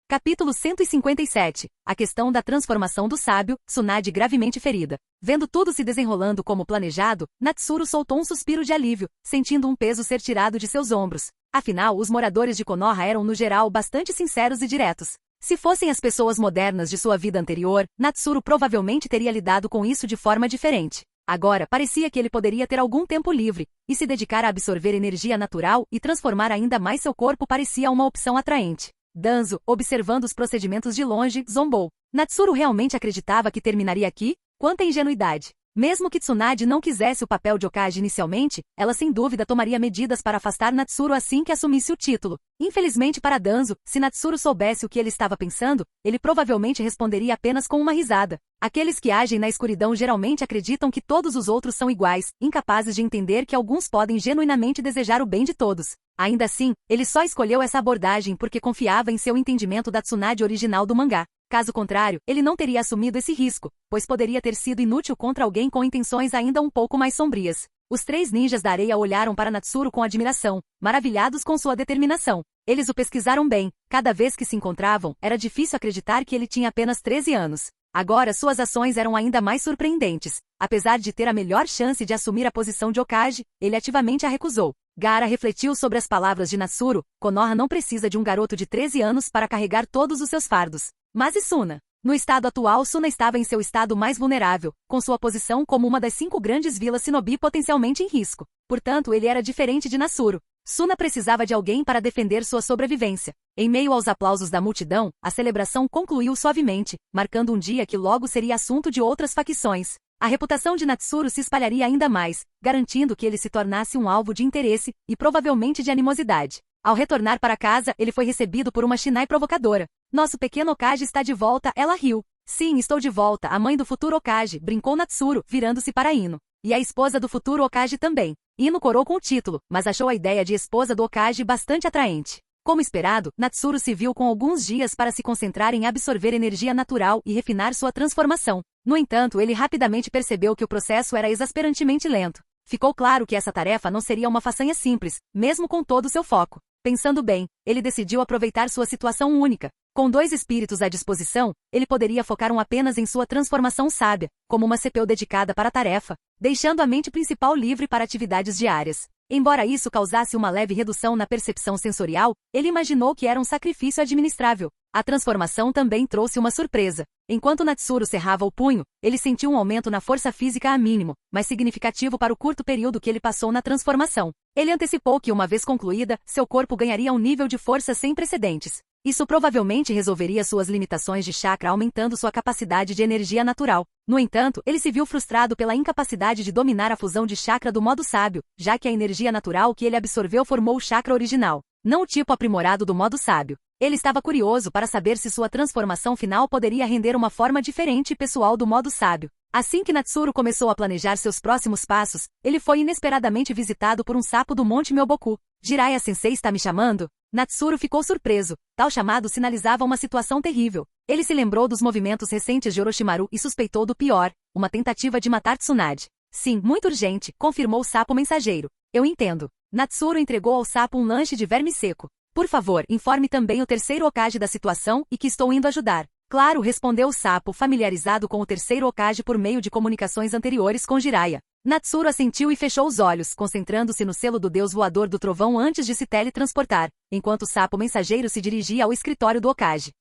Capítulo 157. A questão da transformação do sábio, Tsunade gravemente ferida. Vendo tudo se desenrolando como planejado, Natsuru soltou um suspiro de alívio, sentindo um peso ser tirado de seus ombros. Afinal, os moradores de Konoha eram no geral bastante sinceros e diretos. Se fossem as pessoas modernas de sua vida anterior, Natsuru provavelmente teria lidado com isso de forma diferente. Agora, parecia que ele poderia ter algum tempo livre, e se dedicar a absorver energia natural e transformar ainda mais seu corpo parecia uma opção atraente. Danzo, observando os procedimentos de longe, zombou. Natsuru realmente acreditava que terminaria aqui? Quanta ingenuidade! Mesmo que Tsunade não quisesse o papel de Hokage inicialmente, ela sem dúvida tomaria medidas para afastar Natsuru assim que assumisse o título. Infelizmente para Danzo, se Natsuru soubesse o que ele estava pensando, ele provavelmente responderia apenas com uma risada. Aqueles que agem na escuridão geralmente acreditam que todos os outros são iguais, incapazes de entender que alguns podem genuinamente desejar o bem de todos. Ainda assim, ele só escolheu essa abordagem porque confiava em seu entendimento da Tsunade original do mangá. Caso contrário, ele não teria assumido esse risco, pois poderia ter sido inútil contra alguém com intenções ainda um pouco mais sombrias. Os 3 ninjas da areia olharam para Natsuru com admiração, maravilhados com sua determinação. Eles o pesquisaram bem, cada vez que se encontravam, era difícil acreditar que ele tinha apenas 13 anos. Agora suas ações eram ainda mais surpreendentes. Apesar de ter a melhor chance de assumir a posição de Hokage, ele ativamente a recusou. Gaara refletiu sobre as palavras de Natsuru. Konoha não precisa de um garoto de 13 anos para carregar todos os seus fardos. Mas e Suna? No estado atual, Suna estava em seu estado mais vulnerável, com sua posição como uma das 5 grandes vilas shinobi potencialmente em risco. Portanto, ele era diferente de Natsuru. Suna precisava de alguém para defender sua sobrevivência. Em meio aos aplausos da multidão, a celebração concluiu suavemente, marcando um dia que logo seria assunto de outras facções. A reputação de Natsuru se espalharia ainda mais, garantindo que ele se tornasse um alvo de interesse e provavelmente de animosidade. Ao retornar para casa, ele foi recebido por uma Shinai provocadora. Nosso pequeno Hokage está de volta, ela riu. Sim, estou de volta, a mãe do futuro Hokage, brincou Natsuru, virando-se para Ino. E a esposa do futuro Hokage também. Ino corou com o título, mas achou a ideia de esposa do Hokage bastante atraente. Como esperado, Natsuru se viu com alguns dias para se concentrar em absorver energia natural e refinar sua transformação. No entanto, ele rapidamente percebeu que o processo era exasperantemente lento. Ficou claro que essa tarefa não seria uma façanha simples, mesmo com todo o seu foco. Pensando bem, ele decidiu aproveitar sua situação única. Com 2 espíritos à disposição, ele poderia focar apenas em sua transformação sábia, como uma CPU dedicada para a tarefa, deixando a mente principal livre para atividades diárias. Embora isso causasse uma leve redução na percepção sensorial, ele imaginou que era um sacrifício administrável. A transformação também trouxe uma surpresa. Enquanto Natsuru cerrava o punho, ele sentiu um aumento na força física a mínimo, mas significativo para o curto período que ele passou na transformação. Ele antecipou que, uma vez concluída, seu corpo ganharia um nível de força sem precedentes. Isso provavelmente resolveria suas limitações de chakra, aumentando sua capacidade de energia natural. No entanto, ele se viu frustrado pela incapacidade de dominar a fusão de chakra do modo sábio, já que a energia natural que ele absorveu formou o chakra original, não o tipo aprimorado do modo sábio. Ele estava curioso para saber se sua transformação final poderia render uma forma diferente e pessoal do modo sábio. Assim que Natsuru começou a planejar seus próximos passos, ele foi inesperadamente visitado por um sapo do Monte Myoboku. Jiraiya-sensei está me chamando? Natsuru ficou surpreso. Tal chamado sinalizava uma situação terrível. Ele se lembrou dos movimentos recentes de Orochimaru e suspeitou do pior, uma tentativa de matar Tsunade. Sim, muito urgente, confirmou o sapo mensageiro. Eu entendo. Natsuru entregou ao sapo um lanche de verme seco. Por favor, informe também o terceiro Hokage da situação e que estou indo ajudar. Claro, respondeu o sapo, familiarizado com o terceiro Hokage por meio de comunicações anteriores com Jiraiya. Natsuru assentiu e fechou os olhos, concentrando-se no selo do deus voador do trovão antes de se teletransportar, enquanto o sapo mensageiro se dirigia ao escritório do Hokage.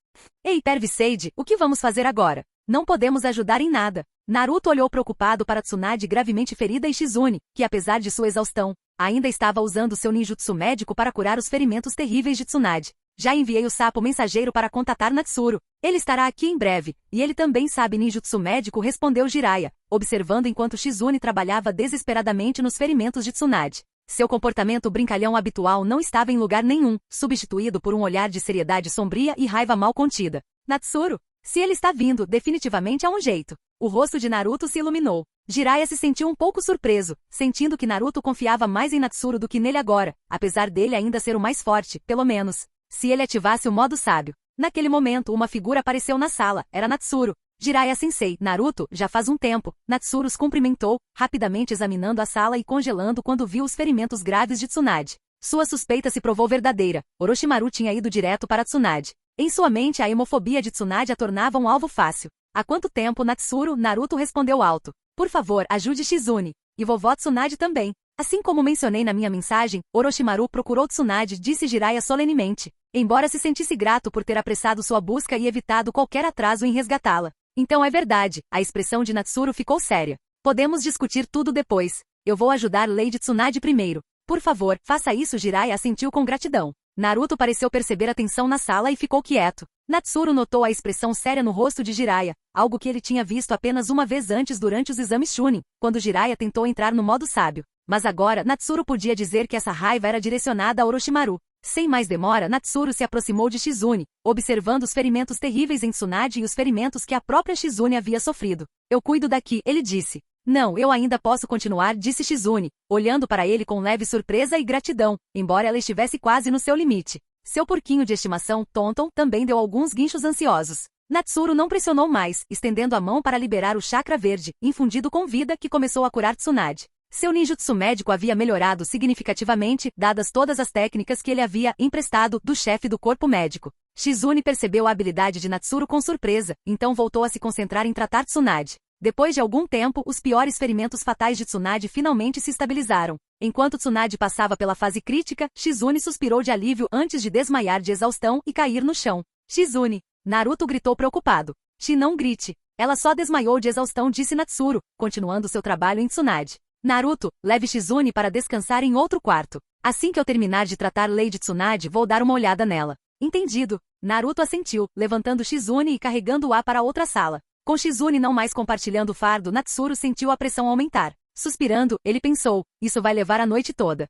Ei, Perviseide, o que vamos fazer agora? Não podemos ajudar em nada. Naruto olhou preocupado para Tsunade gravemente ferida e Shizune, que apesar de sua exaustão, ainda estava usando seu ninjutsu médico para curar os ferimentos terríveis de Tsunade. Já enviei o sapo mensageiro para contatar Natsuru. Ele estará aqui em breve, e ele também sabe ninjutsu médico, respondeu Jiraiya, observando enquanto Shizune trabalhava desesperadamente nos ferimentos de Tsunade. Seu comportamento brincalhão habitual não estava em lugar nenhum, substituído por um olhar de seriedade sombria e raiva mal contida. Natsuru? Se ele está vindo, definitivamente há um jeito. O rosto de Naruto se iluminou. Jiraiya se sentiu um pouco surpreso, sentindo que Naruto confiava mais em Natsuru do que nele agora, apesar dele ainda ser o mais forte, pelo menos, se ele ativasse o modo sábio. Naquele momento, uma figura apareceu na sala, era Natsuru. Jiraiya-sensei, Naruto, já faz um tempo. Natsuru os cumprimentou, rapidamente examinando a sala e congelando quando viu os ferimentos graves de Tsunade. Sua suspeita se provou verdadeira. Orochimaru tinha ido direto para Tsunade. Em sua mente, a hemofobia de Tsunade a tornava um alvo fácil. Há quanto tempo, Natsuru? Naruto respondeu alto. Por favor, ajude Shizune. E vovó Tsunade também. Assim como mencionei na minha mensagem, Orochimaru procurou Tsunade, disse Jiraiya solenemente, embora se sentisse grato por ter apressado sua busca e evitado qualquer atraso em resgatá-la. Então é verdade, a expressão de Natsuru ficou séria. Podemos discutir tudo depois. Eu vou ajudar Lady Tsunade primeiro. Por favor, faça isso. Jiraiya assentiu com gratidão. Naruto pareceu perceber a tensão na sala e ficou quieto. Natsuru notou a expressão séria no rosto de Jiraiya, algo que ele tinha visto apenas uma vez antes durante os exames Chunin, quando Jiraiya tentou entrar no modo sábio. Mas agora, Natsuru podia dizer que essa raiva era direcionada a Orochimaru. Sem mais demora, Natsuru se aproximou de Shizune, observando os ferimentos terríveis em Tsunade e os ferimentos que a própria Shizune havia sofrido. Eu cuido daqui, ele disse. Não, eu ainda posso continuar, disse Shizune, olhando para ele com leve surpresa e gratidão, embora ela estivesse quase no seu limite. Seu porquinho de estimação, Tonton, também deu alguns guinchos ansiosos. Natsuru não pressionou mais, estendendo a mão para liberar o chakra verde, infundido com vida, que começou a curar Tsunade. Seu ninjutsu médico havia melhorado significativamente, dadas todas as técnicas que ele havia emprestado do chefe do corpo médico. Shizune percebeu a habilidade de Natsuru com surpresa, então voltou a se concentrar em tratar Tsunade. Depois de algum tempo, os piores ferimentos fatais de Tsunade finalmente se estabilizaram. Enquanto Tsunade passava pela fase crítica, Shizune suspirou de alívio antes de desmaiar de exaustão e cair no chão. Shizune! Naruto gritou preocupado. Não grite. Ela só desmaiou de exaustão, disse Natsuru, continuando seu trabalho em Tsunade. Naruto, leve Shizune para descansar em outro quarto. Assim que eu terminar de tratar Lady Tsunade, vou dar uma olhada nela. Entendido. Naruto assentiu, levantando Shizune e carregando-a para outra sala. Com Shizune não mais compartilhando o fardo, Natsuru sentiu a pressão aumentar. Suspirando, ele pensou, isso vai levar a noite toda.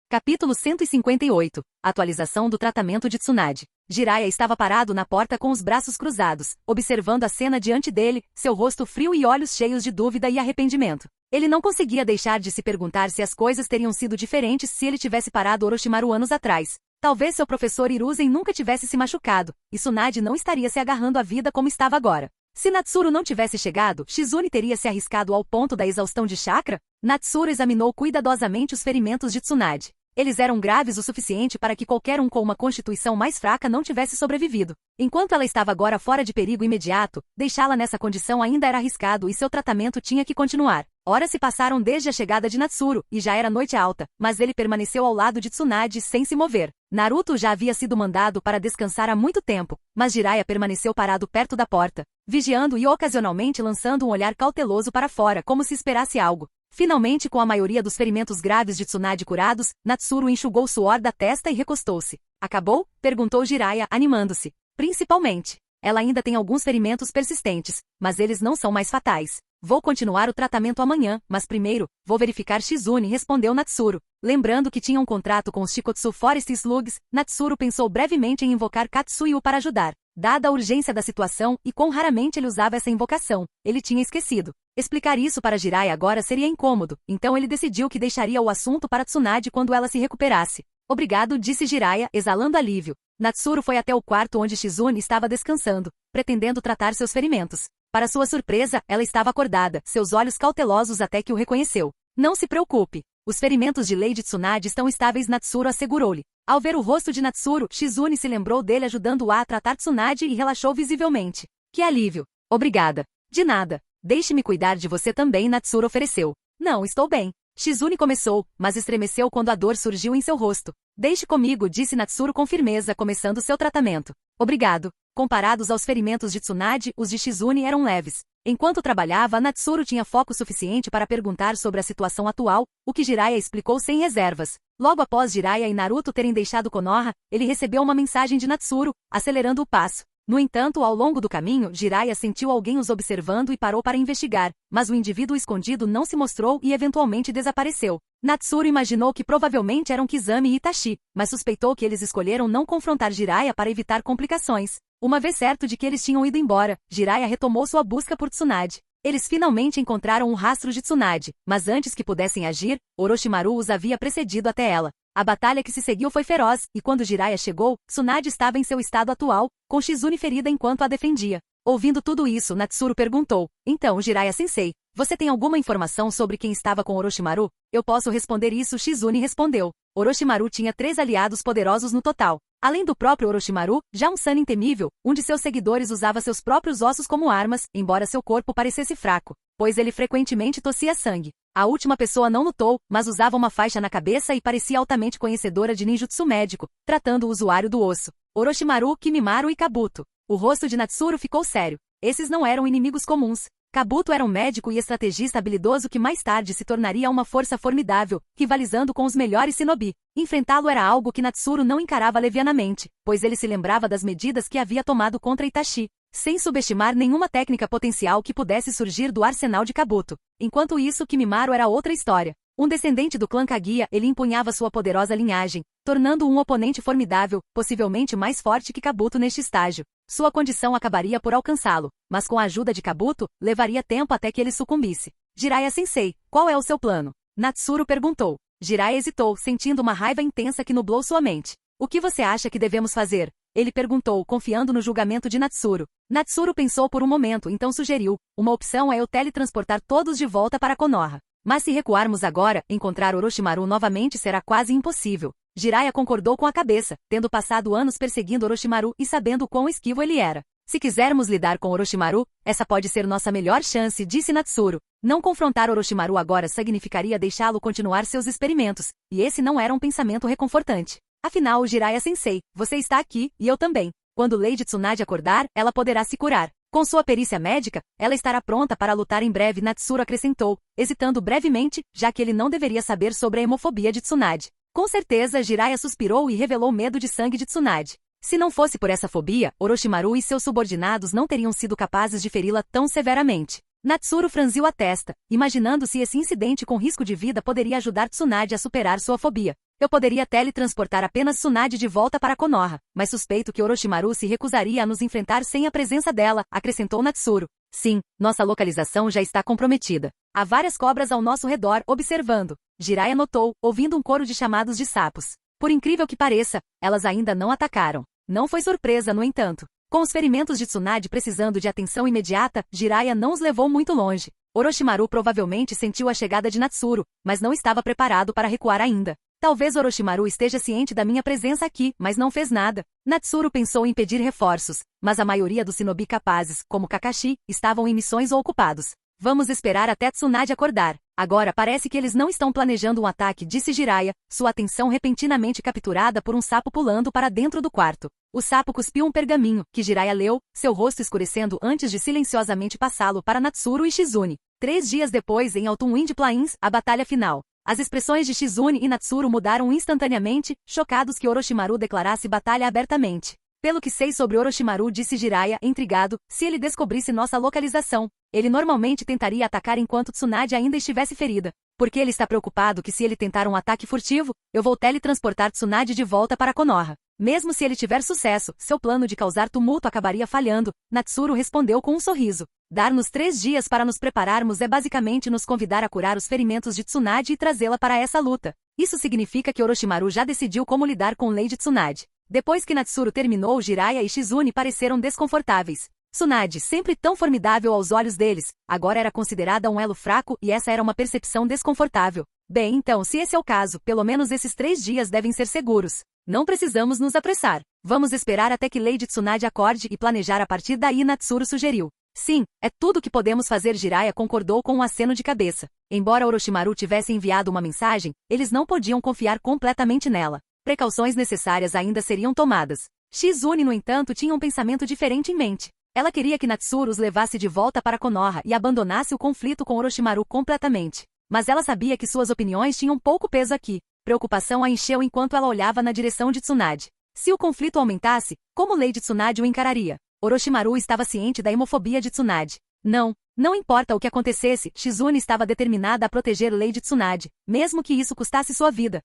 Capítulo 158. Atualização do tratamento de Tsunade. Jiraiya estava parado na porta com os braços cruzados, observando a cena diante dele, seu rosto frio e olhos cheios de dúvida e arrependimento. Ele não conseguia deixar de se perguntar se as coisas teriam sido diferentes se ele tivesse parado Orochimaru anos atrás. Talvez seu professor Hiruzen nunca tivesse se machucado, e Tsunade não estaria se agarrando à vida como estava agora. Se Natsuru não tivesse chegado, Shizune teria se arriscado ao ponto da exaustão de chakra? Natsuru examinou cuidadosamente os ferimentos de Tsunade. Eles eram graves o suficiente para que qualquer um com uma constituição mais fraca não tivesse sobrevivido. Enquanto ela estava agora fora de perigo imediato, deixá-la nessa condição ainda era arriscado e seu tratamento tinha que continuar. Horas se passaram desde a chegada de Natsuru, e já era noite alta, mas ele permaneceu ao lado de Tsunade sem se mover. Naruto já havia sido mandado para descansar há muito tempo, mas Jiraiya permaneceu parado perto da porta, vigiando e ocasionalmente lançando um olhar cauteloso para fora como se esperasse algo. Finalmente, com a maioria dos ferimentos graves de Tsunade curados, Natsuru enxugou o suor da testa e recostou-se. Acabou? Perguntou Jiraiya, animando-se. Principalmente. Ela ainda tem alguns ferimentos persistentes, mas eles não são mais fatais. Vou continuar o tratamento amanhã, mas primeiro, vou verificar Shizune, respondeu Natsuru. Lembrando que tinha um contrato com os Shikotsu Forest Slugs, Natsuru pensou brevemente em invocar Katsuyu para ajudar. Dada a urgência da situação e quão raramente ele usava essa invocação, ele tinha esquecido. Explicar isso para Jiraiya agora seria incômodo, então ele decidiu que deixaria o assunto para Tsunade quando ela se recuperasse. Obrigado, disse Jiraiya, exalando alívio. Natsuru foi até o quarto onde Shizune estava descansando, pretendendo tratar seus ferimentos. Para sua surpresa, ela estava acordada, seus olhos cautelosos até que o reconheceu. Não se preocupe. Os ferimentos de Lady Tsunade estão estáveis, Natsuru assegurou-lhe. Ao ver o rosto de Natsuru, Shizune se lembrou dele ajudando-a a tratar Tsunade e relaxou visivelmente. Que alívio. Obrigada. De nada. Deixe-me cuidar de você também, Natsuru ofereceu. Não, estou bem. Shizune começou, mas estremeceu quando a dor surgiu em seu rosto. Deixe comigo, disse Natsuru com firmeza, começando seu tratamento. Obrigado. Comparados aos ferimentos de Tsunade, os de Shizune eram leves. Enquanto trabalhava, Natsuru tinha foco suficiente para perguntar sobre a situação atual, o que Jiraiya explicou sem reservas. Logo após Jiraiya e Naruto terem deixado Konoha, ele recebeu uma mensagem de Natsuru, acelerando o passo. No entanto, ao longo do caminho, Jiraiya sentiu alguém os observando e parou para investigar, mas o indivíduo escondido não se mostrou e eventualmente desapareceu. Natsuru imaginou que provavelmente eram Kizami e Itachi, mas suspeitou que eles escolheram não confrontar Jiraiya para evitar complicações. Uma vez certo de que eles tinham ido embora, Jiraiya retomou sua busca por Tsunade. Eles finalmente encontraram um rastro de Tsunade, mas antes que pudessem agir, Orochimaru os havia precedido até ela. A batalha que se seguiu foi feroz, e quando Jiraiya chegou, Tsunade estava em seu estado atual, com Shizune ferida enquanto a defendia. Ouvindo tudo isso, Natsuru perguntou, então, Jiraiya-sensei, você tem alguma informação sobre quem estava com Orochimaru? Eu posso responder isso, Shizune respondeu. Orochimaru tinha 3 aliados poderosos no total. Além do próprio Orochimaru, já um Sannin temível, um de seus seguidores usava seus próprios ossos como armas, embora seu corpo parecesse fraco, pois ele frequentemente tossia sangue. A última pessoa não lutou, mas usava uma faixa na cabeça e parecia altamente conhecedora de ninjutsu médico, tratando o usuário do osso. Orochimaru, Kimimaro e Kabuto. O rosto de Natsuru ficou sério. Esses não eram inimigos comuns. Kabuto era um médico e estrategista habilidoso que mais tarde se tornaria uma força formidável, rivalizando com os melhores shinobi. Enfrentá-lo era algo que Natsuru não encarava levianamente, pois ele se lembrava das medidas que havia tomado contra Itachi, sem subestimar nenhuma técnica potencial que pudesse surgir do arsenal de Kabuto. Enquanto isso, Kimimaro era outra história. Um descendente do clã Kaguya, ele empunhava sua poderosa linhagem, tornando-o um oponente formidável, possivelmente mais forte que Kabuto neste estágio. Sua condição acabaria por alcançá-lo, mas com a ajuda de Kabuto, levaria tempo até que ele sucumbisse. Jiraiya-sensei, qual é o seu plano? Natsuru perguntou. Jiraiya hesitou, sentindo uma raiva intensa que nublou sua mente. O que você acha que devemos fazer? Ele perguntou, confiando no julgamento de Natsuru. Natsuru pensou por um momento, então sugeriu: uma opção é eu teletransportar todos de volta para Konoha. Mas se recuarmos agora, encontrar Orochimaru novamente será quase impossível. Jiraiya concordou com a cabeça, tendo passado anos perseguindo Orochimaru e sabendo quão esquivo ele era. Se quisermos lidar com Orochimaru, essa pode ser nossa melhor chance, disse Natsuru. Não confrontar Orochimaru agora significaria deixá-lo continuar seus experimentos, e esse não era um pensamento reconfortante. Afinal, Jiraiya-sensei, você está aqui, e eu também. Quando Lady Tsunade acordar, ela poderá se curar. Com sua perícia médica, ela estará pronta para lutar em breve, Natsuru acrescentou, hesitando brevemente, já que ele não deveria saber sobre a hemofobia de Tsunade. Com certeza, Jiraiya suspirou e revelou medo de sangue de Tsunade. Se não fosse por essa fobia, Orochimaru e seus subordinados não teriam sido capazes de feri-la tão severamente. Natsuru franziu a testa, imaginando se esse incidente com risco de vida poderia ajudar Tsunade a superar sua fobia. Eu poderia teletransportar apenas Tsunade de volta para Konoha, mas suspeito que Orochimaru se recusaria a nos enfrentar sem a presença dela, acrescentou Natsuru. Sim, nossa localização já está comprometida. Há várias cobras ao nosso redor observando. Jiraiya notou, ouvindo um coro de chamados de sapos. Por incrível que pareça, elas ainda não atacaram. Não foi surpresa, no entanto. Com os ferimentos de Tsunade precisando de atenção imediata, Jiraiya não os levou muito longe. Orochimaru provavelmente sentiu a chegada de Natsuru, mas não estava preparado para recuar ainda. Talvez Orochimaru esteja ciente da minha presença aqui, mas não fez nada. Natsuru pensou em pedir reforços, mas a maioria dos shinobi capazes, como Kakashi, estavam em missões ou ocupados. Vamos esperar até Tsunade acordar. Agora parece que eles não estão planejando um ataque, disse Jiraiya, sua atenção repentinamente capturada por um sapo pulando para dentro do quarto. O sapo cuspiu um pergaminho, que Jiraiya leu, seu rosto escurecendo antes de silenciosamente passá-lo para Natsuru e Shizune. 3 dias depois, em Autumn Wind Plains, a batalha final. As expressões de Shizune e Natsuru mudaram instantaneamente, chocados que Orochimaru declarasse batalha abertamente. Pelo que sei sobre Orochimaru, disse Jiraiya, intrigado, se ele descobrisse nossa localização, ele normalmente tentaria atacar enquanto Tsunade ainda estivesse ferida. Porque ele está preocupado que se ele tentar um ataque furtivo, eu vou teletransportar Tsunade de volta para Konoha. Mesmo se ele tiver sucesso, seu plano de causar tumulto acabaria falhando, Natsuru respondeu com um sorriso. Dar-nos 3 dias para nos prepararmos é basicamente nos convidar a curar os ferimentos de Tsunade e trazê-la para essa luta. Isso significa que Orochimaru já decidiu como lidar com Lady Tsunade. Depois que Natsuru terminou, Jiraiya e Shizune pareceram desconfortáveis. Tsunade, sempre tão formidável aos olhos deles, agora era considerada um elo fraco e essa era uma percepção desconfortável. Bem, então, se esse é o caso, pelo menos esses 3 dias devem ser seguros. Não precisamos nos apressar. Vamos esperar até que Lady Tsunade acorde e planejar a partir daí, Natsuru sugeriu. Sim, é tudo o que podemos fazer, Jiraiya concordou com um aceno de cabeça. Embora Orochimaru tivesse enviado uma mensagem, eles não podiam confiar completamente nela. Precauções necessárias ainda seriam tomadas. Shizune, no entanto, tinha um pensamento diferente em mente. Ela queria que Natsuru os levasse de volta para Konoha e abandonasse o conflito com Orochimaru completamente. Mas ela sabia que suas opiniões tinham pouco peso aqui. Preocupação a encheu enquanto ela olhava na direção de Tsunade. Se o conflito aumentasse, como Lady Tsunade o encararia? Orochimaru estava ciente da hemofobia de Tsunade. Não importa o que acontecesse, Shizune estava determinada a proteger Lady Tsunade, mesmo que isso custasse sua vida.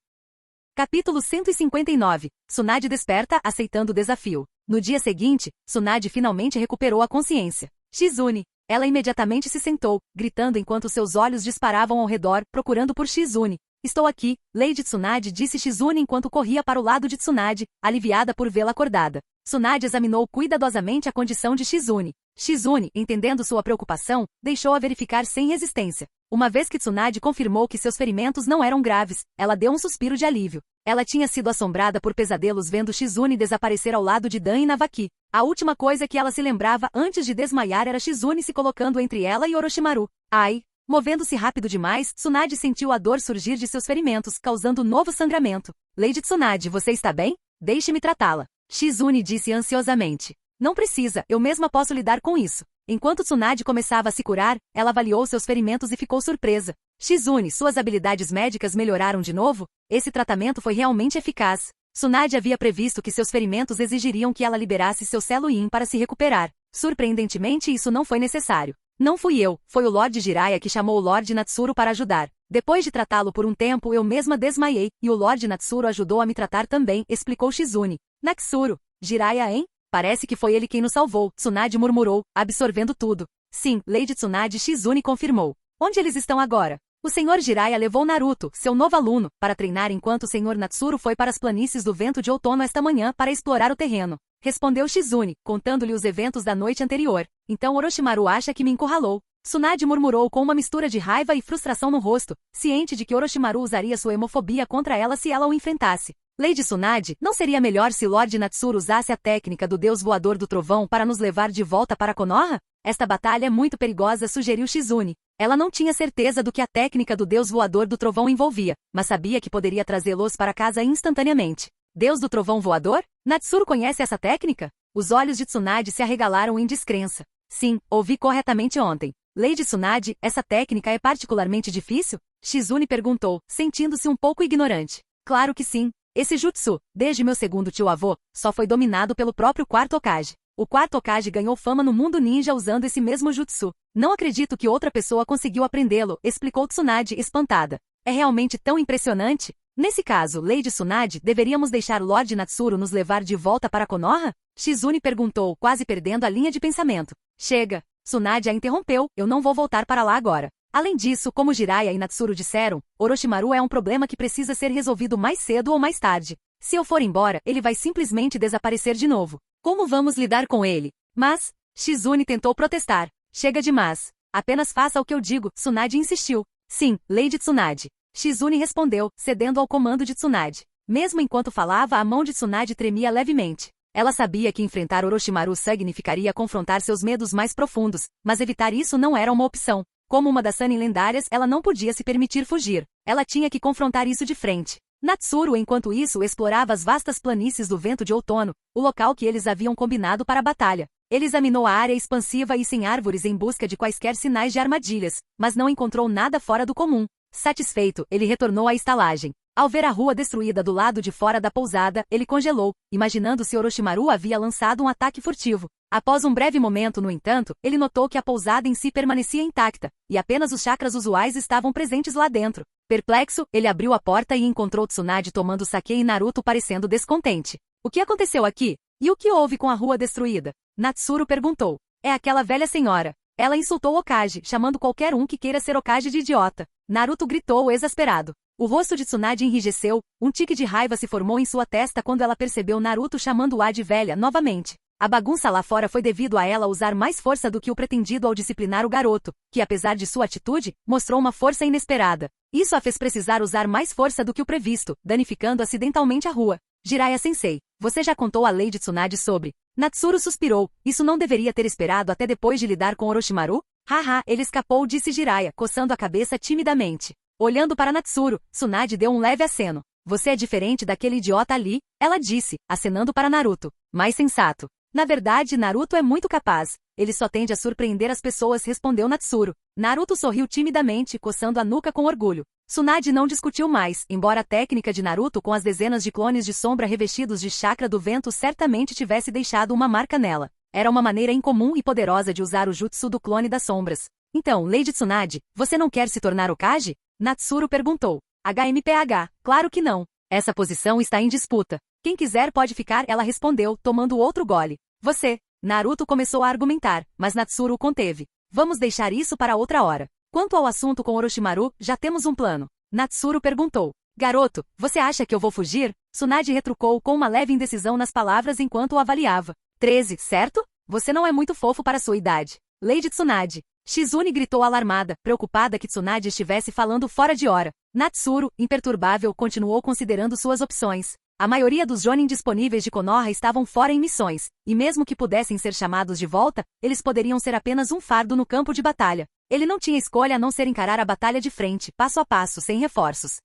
Capítulo 159. Tsunade desperta, aceitando o desafio. No dia seguinte, Tsunade finalmente recuperou a consciência. Shizune. Ela imediatamente se sentou, gritando enquanto seus olhos disparavam ao redor, procurando por Shizune. Estou aqui, Lady Tsunade, disse Shizune enquanto corria para o lado de Tsunade, aliviada por vê-la acordada. Tsunade examinou cuidadosamente a condição de Shizune. Shizune, entendendo sua preocupação, deixou-a verificar sem resistência. Uma vez que Tsunade confirmou que seus ferimentos não eram graves, ela deu um suspiro de alívio. Ela tinha sido assombrada por pesadelos vendo Shizune desaparecer ao lado de Dan e Navaki. A última coisa que ela se lembrava antes de desmaiar era Shizune se colocando entre ela e Orochimaru. Ai! Movendo-se rápido demais, Tsunade sentiu a dor surgir de seus ferimentos, causando novo sangramento. Lady Tsunade, você está bem? Deixe-me tratá-la. Shizune disse ansiosamente. Não precisa, eu mesma posso lidar com isso. Enquanto Tsunade começava a se curar, ela avaliou seus ferimentos e ficou surpresa. Shizune, suas habilidades médicas melhoraram de novo? Esse tratamento foi realmente eficaz. Tsunade havia previsto que seus ferimentos exigiriam que ela liberasse seu Selo Yin para se recuperar. Surpreendentemente, isso não foi necessário. Não fui eu, foi o Lorde Jiraiya que chamou o Lorde Natsuru para ajudar. Depois de tratá-lo por um tempo, eu mesma desmaiei, e o Lorde Natsuru ajudou a me tratar também, explicou Shizune. Natsuru, Jiraiya, hein? Parece que foi ele quem nos salvou, Tsunade murmurou, absorvendo tudo. Sim, Lady Tsunade, Shizune confirmou. Onde eles estão agora? O Sr. Jiraiya levou Naruto, seu novo aluno, para treinar enquanto o Sr. Natsuru foi para as planícies do vento de outono esta manhã para explorar o terreno. Respondeu Shizune, contando-lhe os eventos da noite anterior. Então Orochimaru acha que me encurralou. Tsunade murmurou com uma mistura de raiva e frustração no rosto, ciente de que Orochimaru usaria sua hemofobia contra ela se ela o enfrentasse. Lady Tsunade, não seria melhor se Lord Natsuru usasse a técnica do Deus Voador do Trovão para nos levar de volta para Konoha? Esta batalha é muito perigosa, sugeriu Shizune. Ela não tinha certeza do que a técnica do Deus Voador do Trovão envolvia, mas sabia que poderia trazê-los para casa instantaneamente. Deus do Trovão Voador? Natsuru conhece essa técnica? Os olhos de Tsunade se arregalaram em descrença. Sim, ouvi corretamente ontem. Lady Tsunade, essa técnica é particularmente difícil? Shizune perguntou, sentindo-se um pouco ignorante. Claro que sim. Esse jutsu, desde meu segundo tio-avô, só foi dominado pelo próprio quarto Hokage. O quarto Hokage ganhou fama no mundo ninja usando esse mesmo jutsu. Não acredito que outra pessoa conseguiu aprendê-lo, explicou Tsunade, espantada. É realmente tão impressionante? Nesse caso, Lady Tsunade, deveríamos deixar Lord Natsuru nos levar de volta para Konoha? Shizune perguntou, quase perdendo a linha de pensamento. Chega. Tsunade a interrompeu, eu não vou voltar para lá agora. Além disso, como Jiraiya e Natsuru disseram, Orochimaru é um problema que precisa ser resolvido mais cedo ou mais tarde. Se eu for embora, ele vai simplesmente desaparecer de novo. Como vamos lidar com ele? Mas, Shizune tentou protestar. Chega de mas. Apenas faça o que eu digo, Tsunade insistiu. Sim, Lady Tsunade. Shizune respondeu, cedendo ao comando de Tsunade. Mesmo enquanto falava, a mão de Tsunade tremia levemente. Ela sabia que enfrentar Orochimaru significaria confrontar seus medos mais profundos, mas evitar isso não era uma opção. Como uma das Sannin lendárias, ela não podia se permitir fugir. Ela tinha que confrontar isso de frente. Natsuru, enquanto isso, explorava as vastas planícies do vento de outono, o local que eles haviam combinado para a batalha. Ele examinou a área expansiva e sem árvores em busca de quaisquer sinais de armadilhas, mas não encontrou nada fora do comum. Satisfeito, ele retornou à estalagem. Ao ver a rua destruída do lado de fora da pousada, ele congelou, imaginando se Orochimaru havia lançado um ataque furtivo. Após um breve momento, no entanto, ele notou que a pousada em si permanecia intacta, e apenas os chakras usuais estavam presentes lá dentro. Perplexo, ele abriu a porta e encontrou Tsunade tomando sake e Naruto parecendo descontente. O que aconteceu aqui? E o que houve com a rua destruída? Natsuru perguntou. É aquela velha senhora. Ela insultou Hokage, chamando qualquer um que queira ser Hokage de idiota. Naruto gritou exasperado. O rosto de Tsunade enrijeceu, um tique de raiva se formou em sua testa quando ela percebeu Naruto chamando-a de velha novamente. A bagunça lá fora foi devido a ela usar mais força do que o pretendido ao disciplinar o garoto, que apesar de sua atitude, mostrou uma força inesperada. Isso a fez precisar usar mais força do que o previsto, danificando acidentalmente a rua. Jiraiya-sensei, você já contou a Lady Tsunade sobre... Natsuru suspirou, isso não deveria ter esperado até depois de lidar com Orochimaru? Haha, ele escapou, disse Jiraiya, coçando a cabeça timidamente. Olhando para Natsuru, Tsunade deu um leve aceno. Você é diferente daquele idiota ali, ela disse, acenando para Naruto. Mais sensato. Na verdade, Naruto é muito capaz. Ele só tende a surpreender as pessoas, respondeu Natsuru. Naruto sorriu timidamente, coçando a nuca com orgulho. Tsunade não discutiu mais, embora a técnica de Naruto com as dezenas de clones de sombra revestidos de chakra do vento certamente tivesse deixado uma marca nela. Era uma maneira incomum e poderosa de usar o jutsu do clone das sombras. Então, Lady Tsunade, você não quer se tornar Hokage? Natsuru perguntou. HMPH, claro que não. Essa posição está em disputa. Quem quiser pode ficar, ela respondeu, tomando outro gole. Você. Naruto começou a argumentar, mas Natsuru o conteve. Vamos deixar isso para outra hora. Quanto ao assunto com Orochimaru, já temos um plano. Natsuru perguntou. Garoto, você acha que eu vou fugir? Tsunade retrucou com uma leve indecisão nas palavras enquanto o avaliava. 13, certo? Você não é muito fofo para sua idade. Lady Tsunade. Shizune gritou alarmada, preocupada que Tsunade estivesse falando fora de hora. Natsuru, imperturbável, continuou considerando suas opções. A maioria dos Jonin disponíveis de Konoha estavam fora em missões, e mesmo que pudessem ser chamados de volta, eles poderiam ser apenas um fardo no campo de batalha. Ele não tinha escolha a não ser encarar a batalha de frente, passo a passo, sem reforços.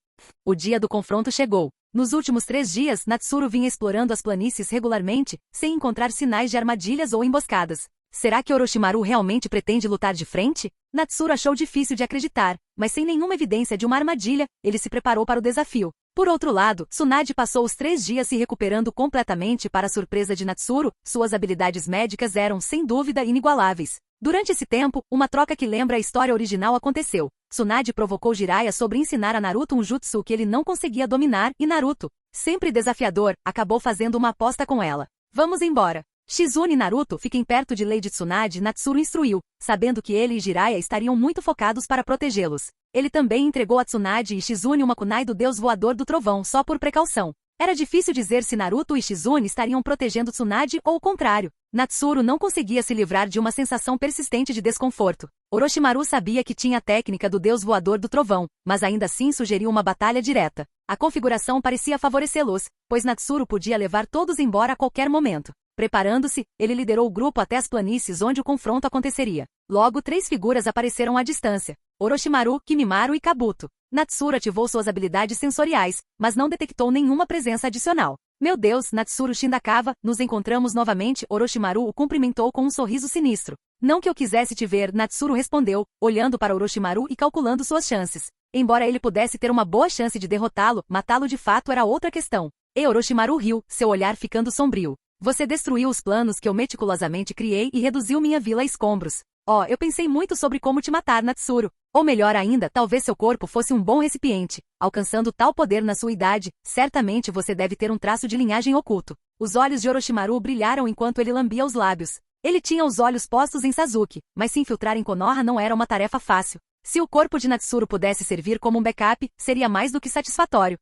O dia do confronto chegou. Nos últimos 3 dias, Natsuru vinha explorando as planícies regularmente, sem encontrar sinais de armadilhas ou emboscadas. Será que Orochimaru realmente pretende lutar de frente? Natsuru achou difícil de acreditar, mas sem nenhuma evidência de uma armadilha, ele se preparou para o desafio. Por outro lado, Tsunade passou os 3 dias se recuperando completamente para a surpresa de Natsuru, suas habilidades médicas eram, sem dúvida, inigualáveis. Durante esse tempo, uma troca que lembra a história original aconteceu. Tsunade provocou Jiraiya sobre ensinar a Naruto um jutsu que ele não conseguia dominar e Naruto, sempre desafiador, acabou fazendo uma aposta com ela. Vamos embora. Shizune e Naruto fiquem perto de Lady Tsunade, Natsuru instruiu, sabendo que ele e Jiraiya estariam muito focados para protegê-los. Ele também entregou a Tsunade e Shizune uma kunai do deus voador do trovão só por precaução. Era difícil dizer se Naruto e Shizune estariam protegendo Tsunade ou o contrário. Natsuru não conseguia se livrar de uma sensação persistente de desconforto. Orochimaru sabia que tinha a técnica do deus voador do trovão, mas ainda assim sugeriu uma batalha direta. A configuração parecia favorecê-los, pois Natsuru podia levar todos embora a qualquer momento. Preparando-se, ele liderou o grupo até as planícies onde o confronto aconteceria. Logo 3 figuras apareceram à distância: Orochimaru, Kimimaro e Kabuto. Natsuru ativou suas habilidades sensoriais, mas não detectou nenhuma presença adicional. Meu Deus, Natsuru Shindakawa, nos encontramos novamente. Orochimaru o cumprimentou com um sorriso sinistro. Não que eu quisesse te ver, Natsuru respondeu, olhando para Orochimaru e calculando suas chances. Embora ele pudesse ter uma boa chance de derrotá-lo, matá-lo de fato era outra questão. E Orochimaru riu, seu olhar ficando sombrio. Você destruiu os planos que eu meticulosamente criei e reduziu minha vila a escombros. Eu pensei muito sobre como te matar, Natsuru. Ou melhor ainda, talvez seu corpo fosse um bom recipiente. Alcançando tal poder na sua idade, certamente você deve ter um traço de linhagem oculto. Os olhos de Orochimaru brilharam enquanto ele lambia os lábios. Ele tinha os olhos postos em Sasuke, mas se infiltrar em Konoha não era uma tarefa fácil. Se o corpo de Natsuru pudesse servir como um backup, seria mais do que satisfatório.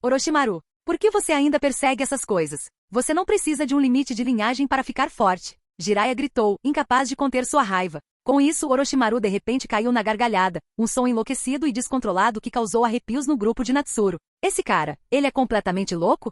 Orochimaru, por que você ainda persegue essas coisas? Você não precisa de um limite de linhagem para ficar forte. Jiraiya gritou, incapaz de conter sua raiva. Com isso, Orochimaru de repente caiu na gargalhada, um som enlouquecido e descontrolado que causou arrepios no grupo de Natsuru. Esse cara, ele é completamente louco?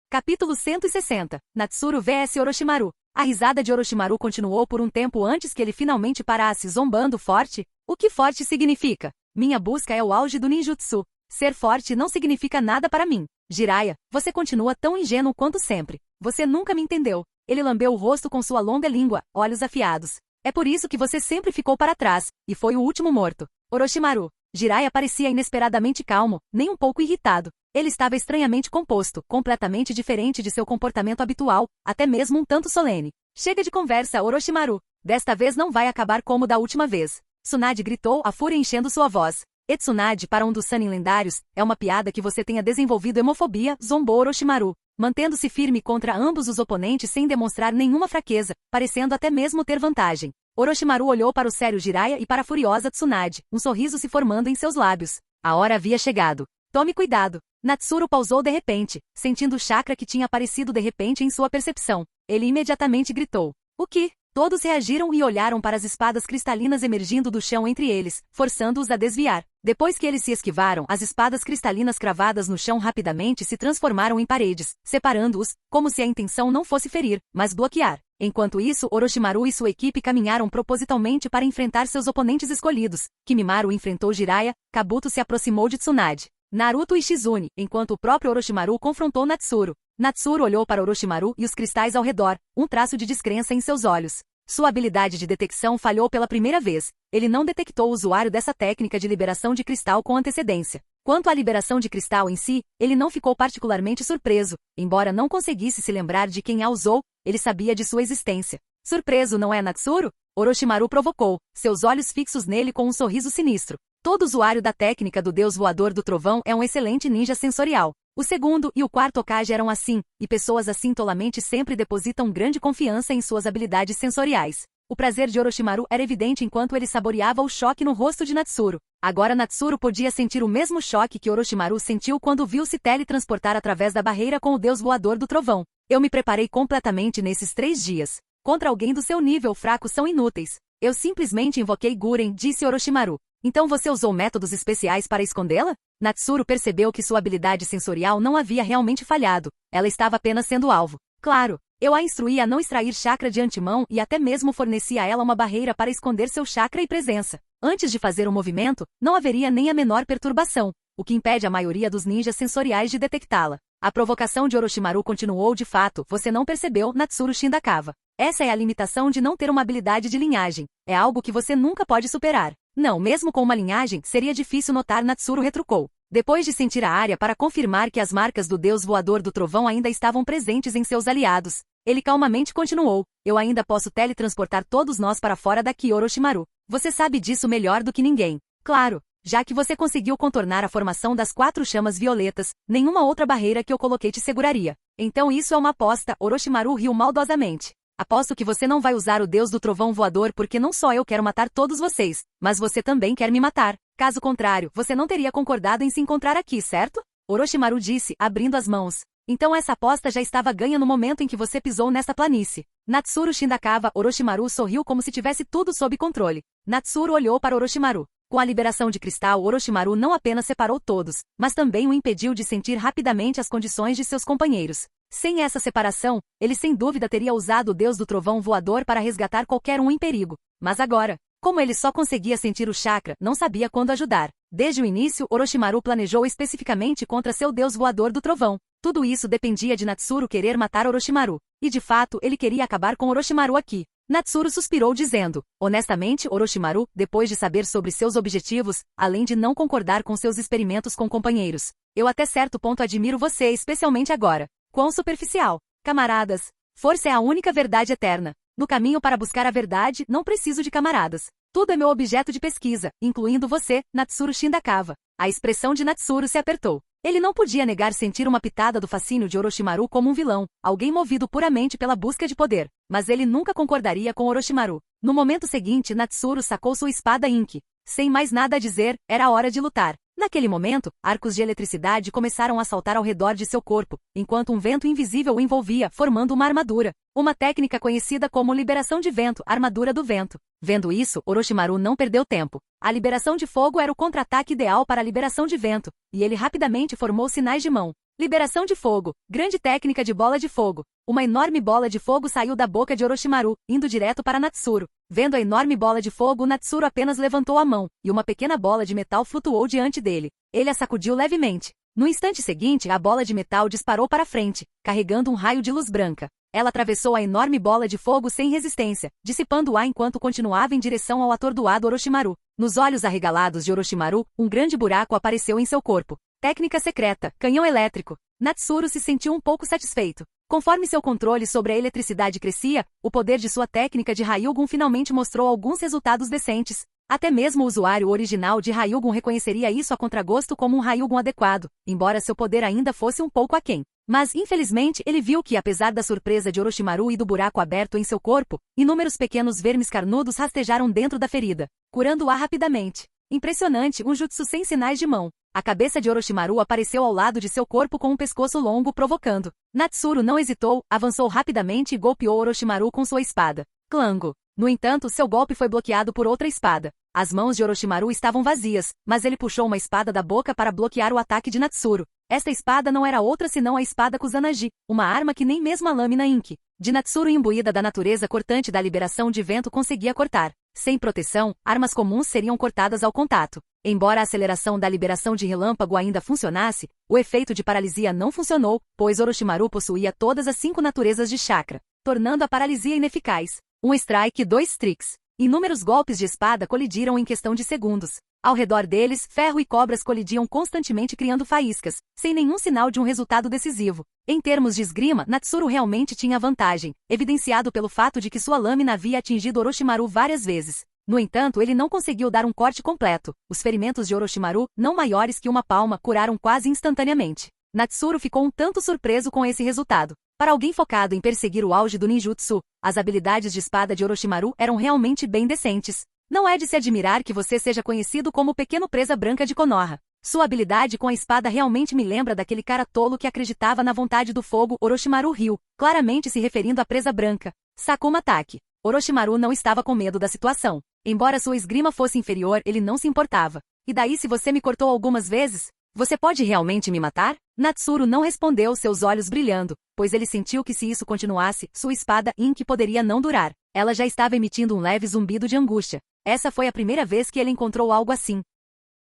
Capítulo 160. Natsuru vs Orochimaru. A risada de Orochimaru continuou por um tempo antes que ele finalmente parasse, zombando forte. O que forte significa? Minha busca é o auge do ninjutsu. Ser forte não significa nada para mim. Jiraiya, você continua tão ingênuo quanto sempre. Você nunca me entendeu. Ele lambeu o rosto com sua longa língua, olhos afiados. É por isso que você sempre ficou para trás, e foi o último morto. Orochimaru. Jiraiya parecia inesperadamente calmo, nem um pouco irritado. Ele estava estranhamente composto, completamente diferente de seu comportamento habitual, até mesmo um tanto solene. Chega de conversa, Orochimaru. Desta vez não vai acabar como da última vez. Tsunade gritou, a fúria enchendo sua voz. Tsunade, para um dos Sannin lendários, é uma piada que você tenha desenvolvido hemofobia, zombou Orochimaru, mantendo-se firme contra ambos os oponentes sem demonstrar nenhuma fraqueza, parecendo até mesmo ter vantagem. Orochimaru olhou para o sério Jiraiya e para a furiosa Tsunade, um sorriso se formando em seus lábios. A hora havia chegado. Tome cuidado. Natsuru pausou de repente, sentindo o chakra que tinha aparecido de repente em sua percepção. Ele imediatamente gritou. O que? Todos reagiram e olharam para as espadas cristalinas emergindo do chão entre eles, forçando-os a desviar. Depois que eles se esquivaram, as espadas cristalinas cravadas no chão rapidamente se transformaram em paredes, separando-os, como se a intenção não fosse ferir, mas bloquear. Enquanto isso, Orochimaru e sua equipe caminharam propositalmente para enfrentar seus oponentes escolhidos. Kimimaro enfrentou Jiraiya, Kabuto se aproximou de Tsunade, Naruto e Shizune, enquanto o próprio Orochimaru confrontou Natsuru. Natsuru olhou para Orochimaru e os cristais ao redor, um traço de descrença em seus olhos. Sua habilidade de detecção falhou pela primeira vez. Ele não detectou o usuário dessa técnica de liberação de cristal com antecedência. Quanto à liberação de cristal em si, ele não ficou particularmente surpreso. Embora não conseguisse se lembrar de quem a usou, ele sabia de sua existência. Surpreso, não é, Natsuru? Orochimaru provocou, seus olhos fixos nele com um sorriso sinistro. Todo usuário da técnica do deus voador do trovão é um excelente ninja sensorial. O segundo e o quarto Hokage eram assim, e pessoas assim tolamente sempre depositam grande confiança em suas habilidades sensoriais. O prazer de Orochimaru era evidente enquanto ele saboreava o choque no rosto de Natsuru. Agora Natsuru podia sentir o mesmo choque que Orochimaru sentiu quando viu se teletransportar através da barreira com o deus voador do trovão. Eu me preparei completamente nesses 3 dias. Contra alguém do seu nível fraco são inúteis. Eu simplesmente invoquei Guren, disse Orochimaru. Então você usou métodos especiais para escondê-la? Natsuru percebeu que sua habilidade sensorial não havia realmente falhado. Ela estava apenas sendo alvo. Claro, eu a instruí a não extrair chakra de antemão e até mesmo forneci a ela uma barreira para esconder seu chakra e presença. Antes de fazer o movimento, não haveria nem a menor perturbação, o que impede a maioria dos ninjas sensoriais de detectá-la. A provocação de Orochimaru continuou de fato, você não percebeu, Natsuru Shindakawa. Essa é a limitação de não ter uma habilidade de linhagem. É algo que você nunca pode superar. Não, mesmo com uma linhagem, seria difícil notar, Natsuru retrucou. Depois de sentir a área para confirmar que as marcas do deus voador do trovão ainda estavam presentes em seus aliados, ele calmamente continuou, eu ainda posso teletransportar todos nós para fora daqui, Orochimaru. Você sabe disso melhor do que ninguém. Claro, já que você conseguiu contornar a formação das 4 chamas violetas, nenhuma outra barreira que eu coloquei te seguraria. Então isso é uma aposta, Orochimaru riu maldosamente. Aposto que você não vai usar o deus do trovão voador porque não só eu quero matar todos vocês, mas você também quer me matar. Caso contrário, você não teria concordado em se encontrar aqui, certo? Orochimaru disse, abrindo as mãos. Então essa aposta já estava ganha no momento em que você pisou nesta planície. Natsuru Shindakawa, Orochimaru sorriu como se tivesse tudo sob controle. Natsuru olhou para Orochimaru. Com a liberação de cristal, Orochimaru não apenas separou todos, mas também o impediu de sentir rapidamente as condições de seus companheiros. Sem essa separação, ele sem dúvida teria usado o deus do trovão voador para resgatar qualquer um em perigo. Mas agora, como ele só conseguia sentir o chakra, não sabia quando ajudar. Desde o início, Orochimaru planejou especificamente contra seu deus voador do trovão. Tudo isso dependia de Natsuru querer matar Orochimaru. E de fato, ele queria acabar com Orochimaru aqui. Natsuru suspirou dizendo, honestamente, Orochimaru, depois de saber sobre seus objetivos, além de não concordar com seus experimentos com companheiros, eu até certo ponto admiro você, especialmente agora. Quão superficial. Camaradas. Força é a única verdade eterna. No caminho para buscar a verdade, não preciso de camaradas. Tudo é meu objeto de pesquisa, incluindo você, Natsuru Shindakawa. A expressão de Natsuru se apertou. Ele não podia negar sentir uma pitada do fascínio de Orochimaru como um vilão, alguém movido puramente pela busca de poder. Mas ele nunca concordaria com Orochimaru. No momento seguinte, Natsuru sacou sua espada Inki. Sem mais nada a dizer, era hora de lutar. Naquele momento, arcos de eletricidade começaram a saltar ao redor de seu corpo, enquanto um vento invisível o envolvia, formando uma armadura. Uma técnica conhecida como liberação de vento, armadura do vento. Vendo isso, Orochimaru não perdeu tempo. A liberação de fogo era o contra-ataque ideal para a liberação de vento, e ele rapidamente formou sinais de mão. Liberação de fogo, grande técnica de bola de fogo. Uma enorme bola de fogo saiu da boca de Orochimaru, indo direto para Natsuru. Vendo a enorme bola de fogo, Natsuru apenas levantou a mão, e uma pequena bola de metal flutuou diante dele. Ele a sacudiu levemente. No instante seguinte, a bola de metal disparou para frente, carregando um raio de luz branca. Ela atravessou a enorme bola de fogo sem resistência, dissipando-a enquanto continuava em direção ao atordoado Orochimaru. Nos olhos arregalados de Orochimaru, um grande buraco apareceu em seu corpo. Técnica secreta, canhão elétrico. Natsuru se sentiu um pouco satisfeito. Conforme seu controle sobre a eletricidade crescia, o poder de sua técnica de Ryugun finalmente mostrou alguns resultados decentes. Até mesmo o usuário original de Ryugun reconheceria isso a contragosto como um Ryugun adequado, embora seu poder ainda fosse um pouco aquém. Mas, infelizmente, ele viu que, apesar da surpresa de Orochimaru e do buraco aberto em seu corpo, inúmeros pequenos vermes carnudos rastejaram dentro da ferida, curando-a rapidamente. Impressionante, um jutsu sem sinais de mão. A cabeça de Orochimaru apareceu ao lado de seu corpo com um pescoço longo provocando. Natsuru não hesitou, avançou rapidamente e golpeou Orochimaru com sua espada. Clango. No entanto, seu golpe foi bloqueado por outra espada. As mãos de Orochimaru estavam vazias, mas ele puxou uma espada da boca para bloquear o ataque de Natsuru. Esta espada não era outra senão a espada Kusanagi, uma arma que nem mesmo a lâmina Inki de Natsuru imbuída da natureza cortante da liberação de vento conseguia cortar. Sem proteção, armas comuns seriam cortadas ao contato. Embora a aceleração da liberação de relâmpago ainda funcionasse, o efeito de paralisia não funcionou, pois Orochimaru possuía todas as 5 naturezas de chakra, tornando a paralisia ineficaz. Um strike e 2 tricks. Inúmeros golpes de espada colidiram em questão de segundos. Ao redor deles, ferro e cobras colidiam constantemente criando faíscas, sem nenhum sinal de um resultado decisivo. Em termos de esgrima, Natsuru realmente tinha vantagem, evidenciado pelo fato de que sua lâmina havia atingido Orochimaru várias vezes. No entanto, ele não conseguiu dar um corte completo. Os ferimentos de Orochimaru, não maiores que uma palma, curaram quase instantaneamente. Natsuru ficou um tanto surpreso com esse resultado. Para alguém focado em perseguir o auge do ninjutsu, as habilidades de espada de Orochimaru eram realmente bem decentes. Não é de se admirar que você seja conhecido como o pequeno presa branca de Konoha. Sua habilidade com a espada realmente me lembra daquele cara tolo que acreditava na vontade do fogo, Orochimaru riu, claramente se referindo à presa branca. Sakuma Taki. Orochimaru não estava com medo da situação. Embora sua esgrima fosse inferior, ele não se importava. E daí se você me cortou algumas vezes? Você pode realmente me matar? Natsuru não respondeu, seus olhos brilhando, pois ele sentiu que se isso continuasse, sua espada Inki poderia não durar. Ela já estava emitindo um leve zumbido de angústia. Essa foi a primeira vez que ele encontrou algo assim.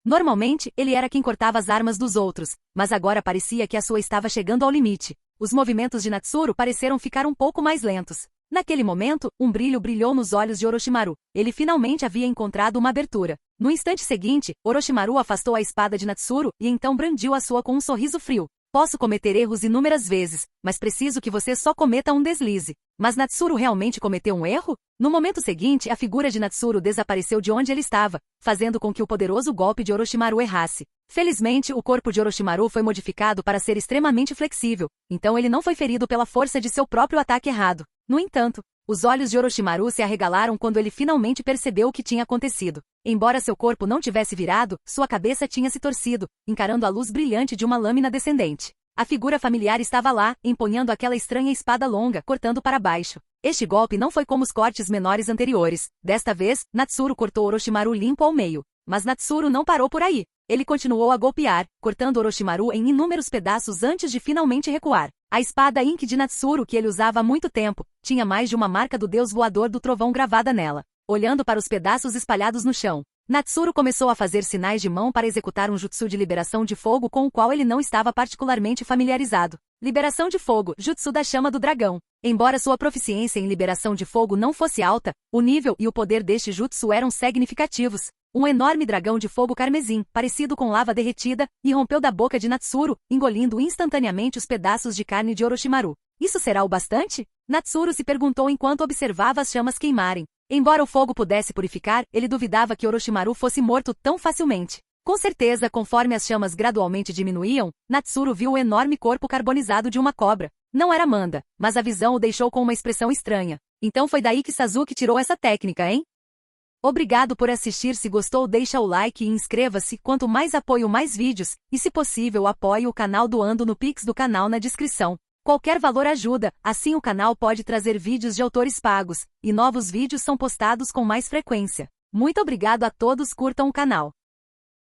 Normalmente, ele era quem cortava as armas dos outros, mas agora parecia que a sua estava chegando ao limite. Os movimentos de Natsuru pareceram ficar um pouco mais lentos. Naquele momento, um brilho brilhou nos olhos de Orochimaru. Ele finalmente havia encontrado uma abertura. No instante seguinte, Orochimaru afastou a espada de Natsuru e então brandiu a sua com um sorriso frio. Posso cometer erros inúmeras vezes, mas preciso que você só cometa um deslize. Mas Natsuru realmente cometeu um erro? No momento seguinte, a figura de Natsuru desapareceu de onde ele estava, fazendo com que o poderoso golpe de Orochimaru errasse. Felizmente, o corpo de Orochimaru foi modificado para ser extremamente flexível, então ele não foi ferido pela força de seu próprio ataque errado. No entanto, os olhos de Orochimaru se arregalaram quando ele finalmente percebeu o que tinha acontecido. Embora seu corpo não tivesse virado, sua cabeça tinha se torcido, encarando a luz brilhante de uma lâmina descendente. A figura familiar estava lá, empunhando aquela estranha espada longa, cortando para baixo. Este golpe não foi como os cortes menores anteriores. Desta vez, Natsuru cortou Orochimaru limpo ao meio. Mas Natsuru não parou por aí. Ele continuou a golpear, cortando Orochimaru em inúmeros pedaços antes de finalmente recuar. A espada Inki de Natsuru que ele usava há muito tempo, tinha mais de uma marca do deus voador do trovão gravada nela. Olhando para os pedaços espalhados no chão, Natsuru começou a fazer sinais de mão para executar um jutsu de liberação de fogo com o qual ele não estava particularmente familiarizado. Liberação de fogo, jutsu da chama do dragão. Embora sua proficiência em liberação de fogo não fosse alta, o nível e o poder deste jutsu eram significativos. Um enorme dragão de fogo carmesim, parecido com lava derretida, irrompeu da boca de Natsuru, engolindo instantaneamente os pedaços de carne de Orochimaru. Isso será o bastante? Natsuru se perguntou enquanto observava as chamas queimarem. Embora o fogo pudesse purificar, ele duvidava que Orochimaru fosse morto tão facilmente. Com certeza, conforme as chamas gradualmente diminuíam, Natsuru viu o enorme corpo carbonizado de uma cobra. Não era Amanda, mas a visão o deixou com uma expressão estranha. Então foi daí que Sasuke tirou essa técnica, hein? Obrigado por assistir. Se gostou, deixa o like e inscreva-se. Quanto mais apoio, mais vídeos, e se possível apoie o canal doando no Pix do canal na descrição. Qualquer valor ajuda, assim o canal pode trazer vídeos de autores pagos, e novos vídeos são postados com mais frequência. Muito obrigado a todos, curtam o canal.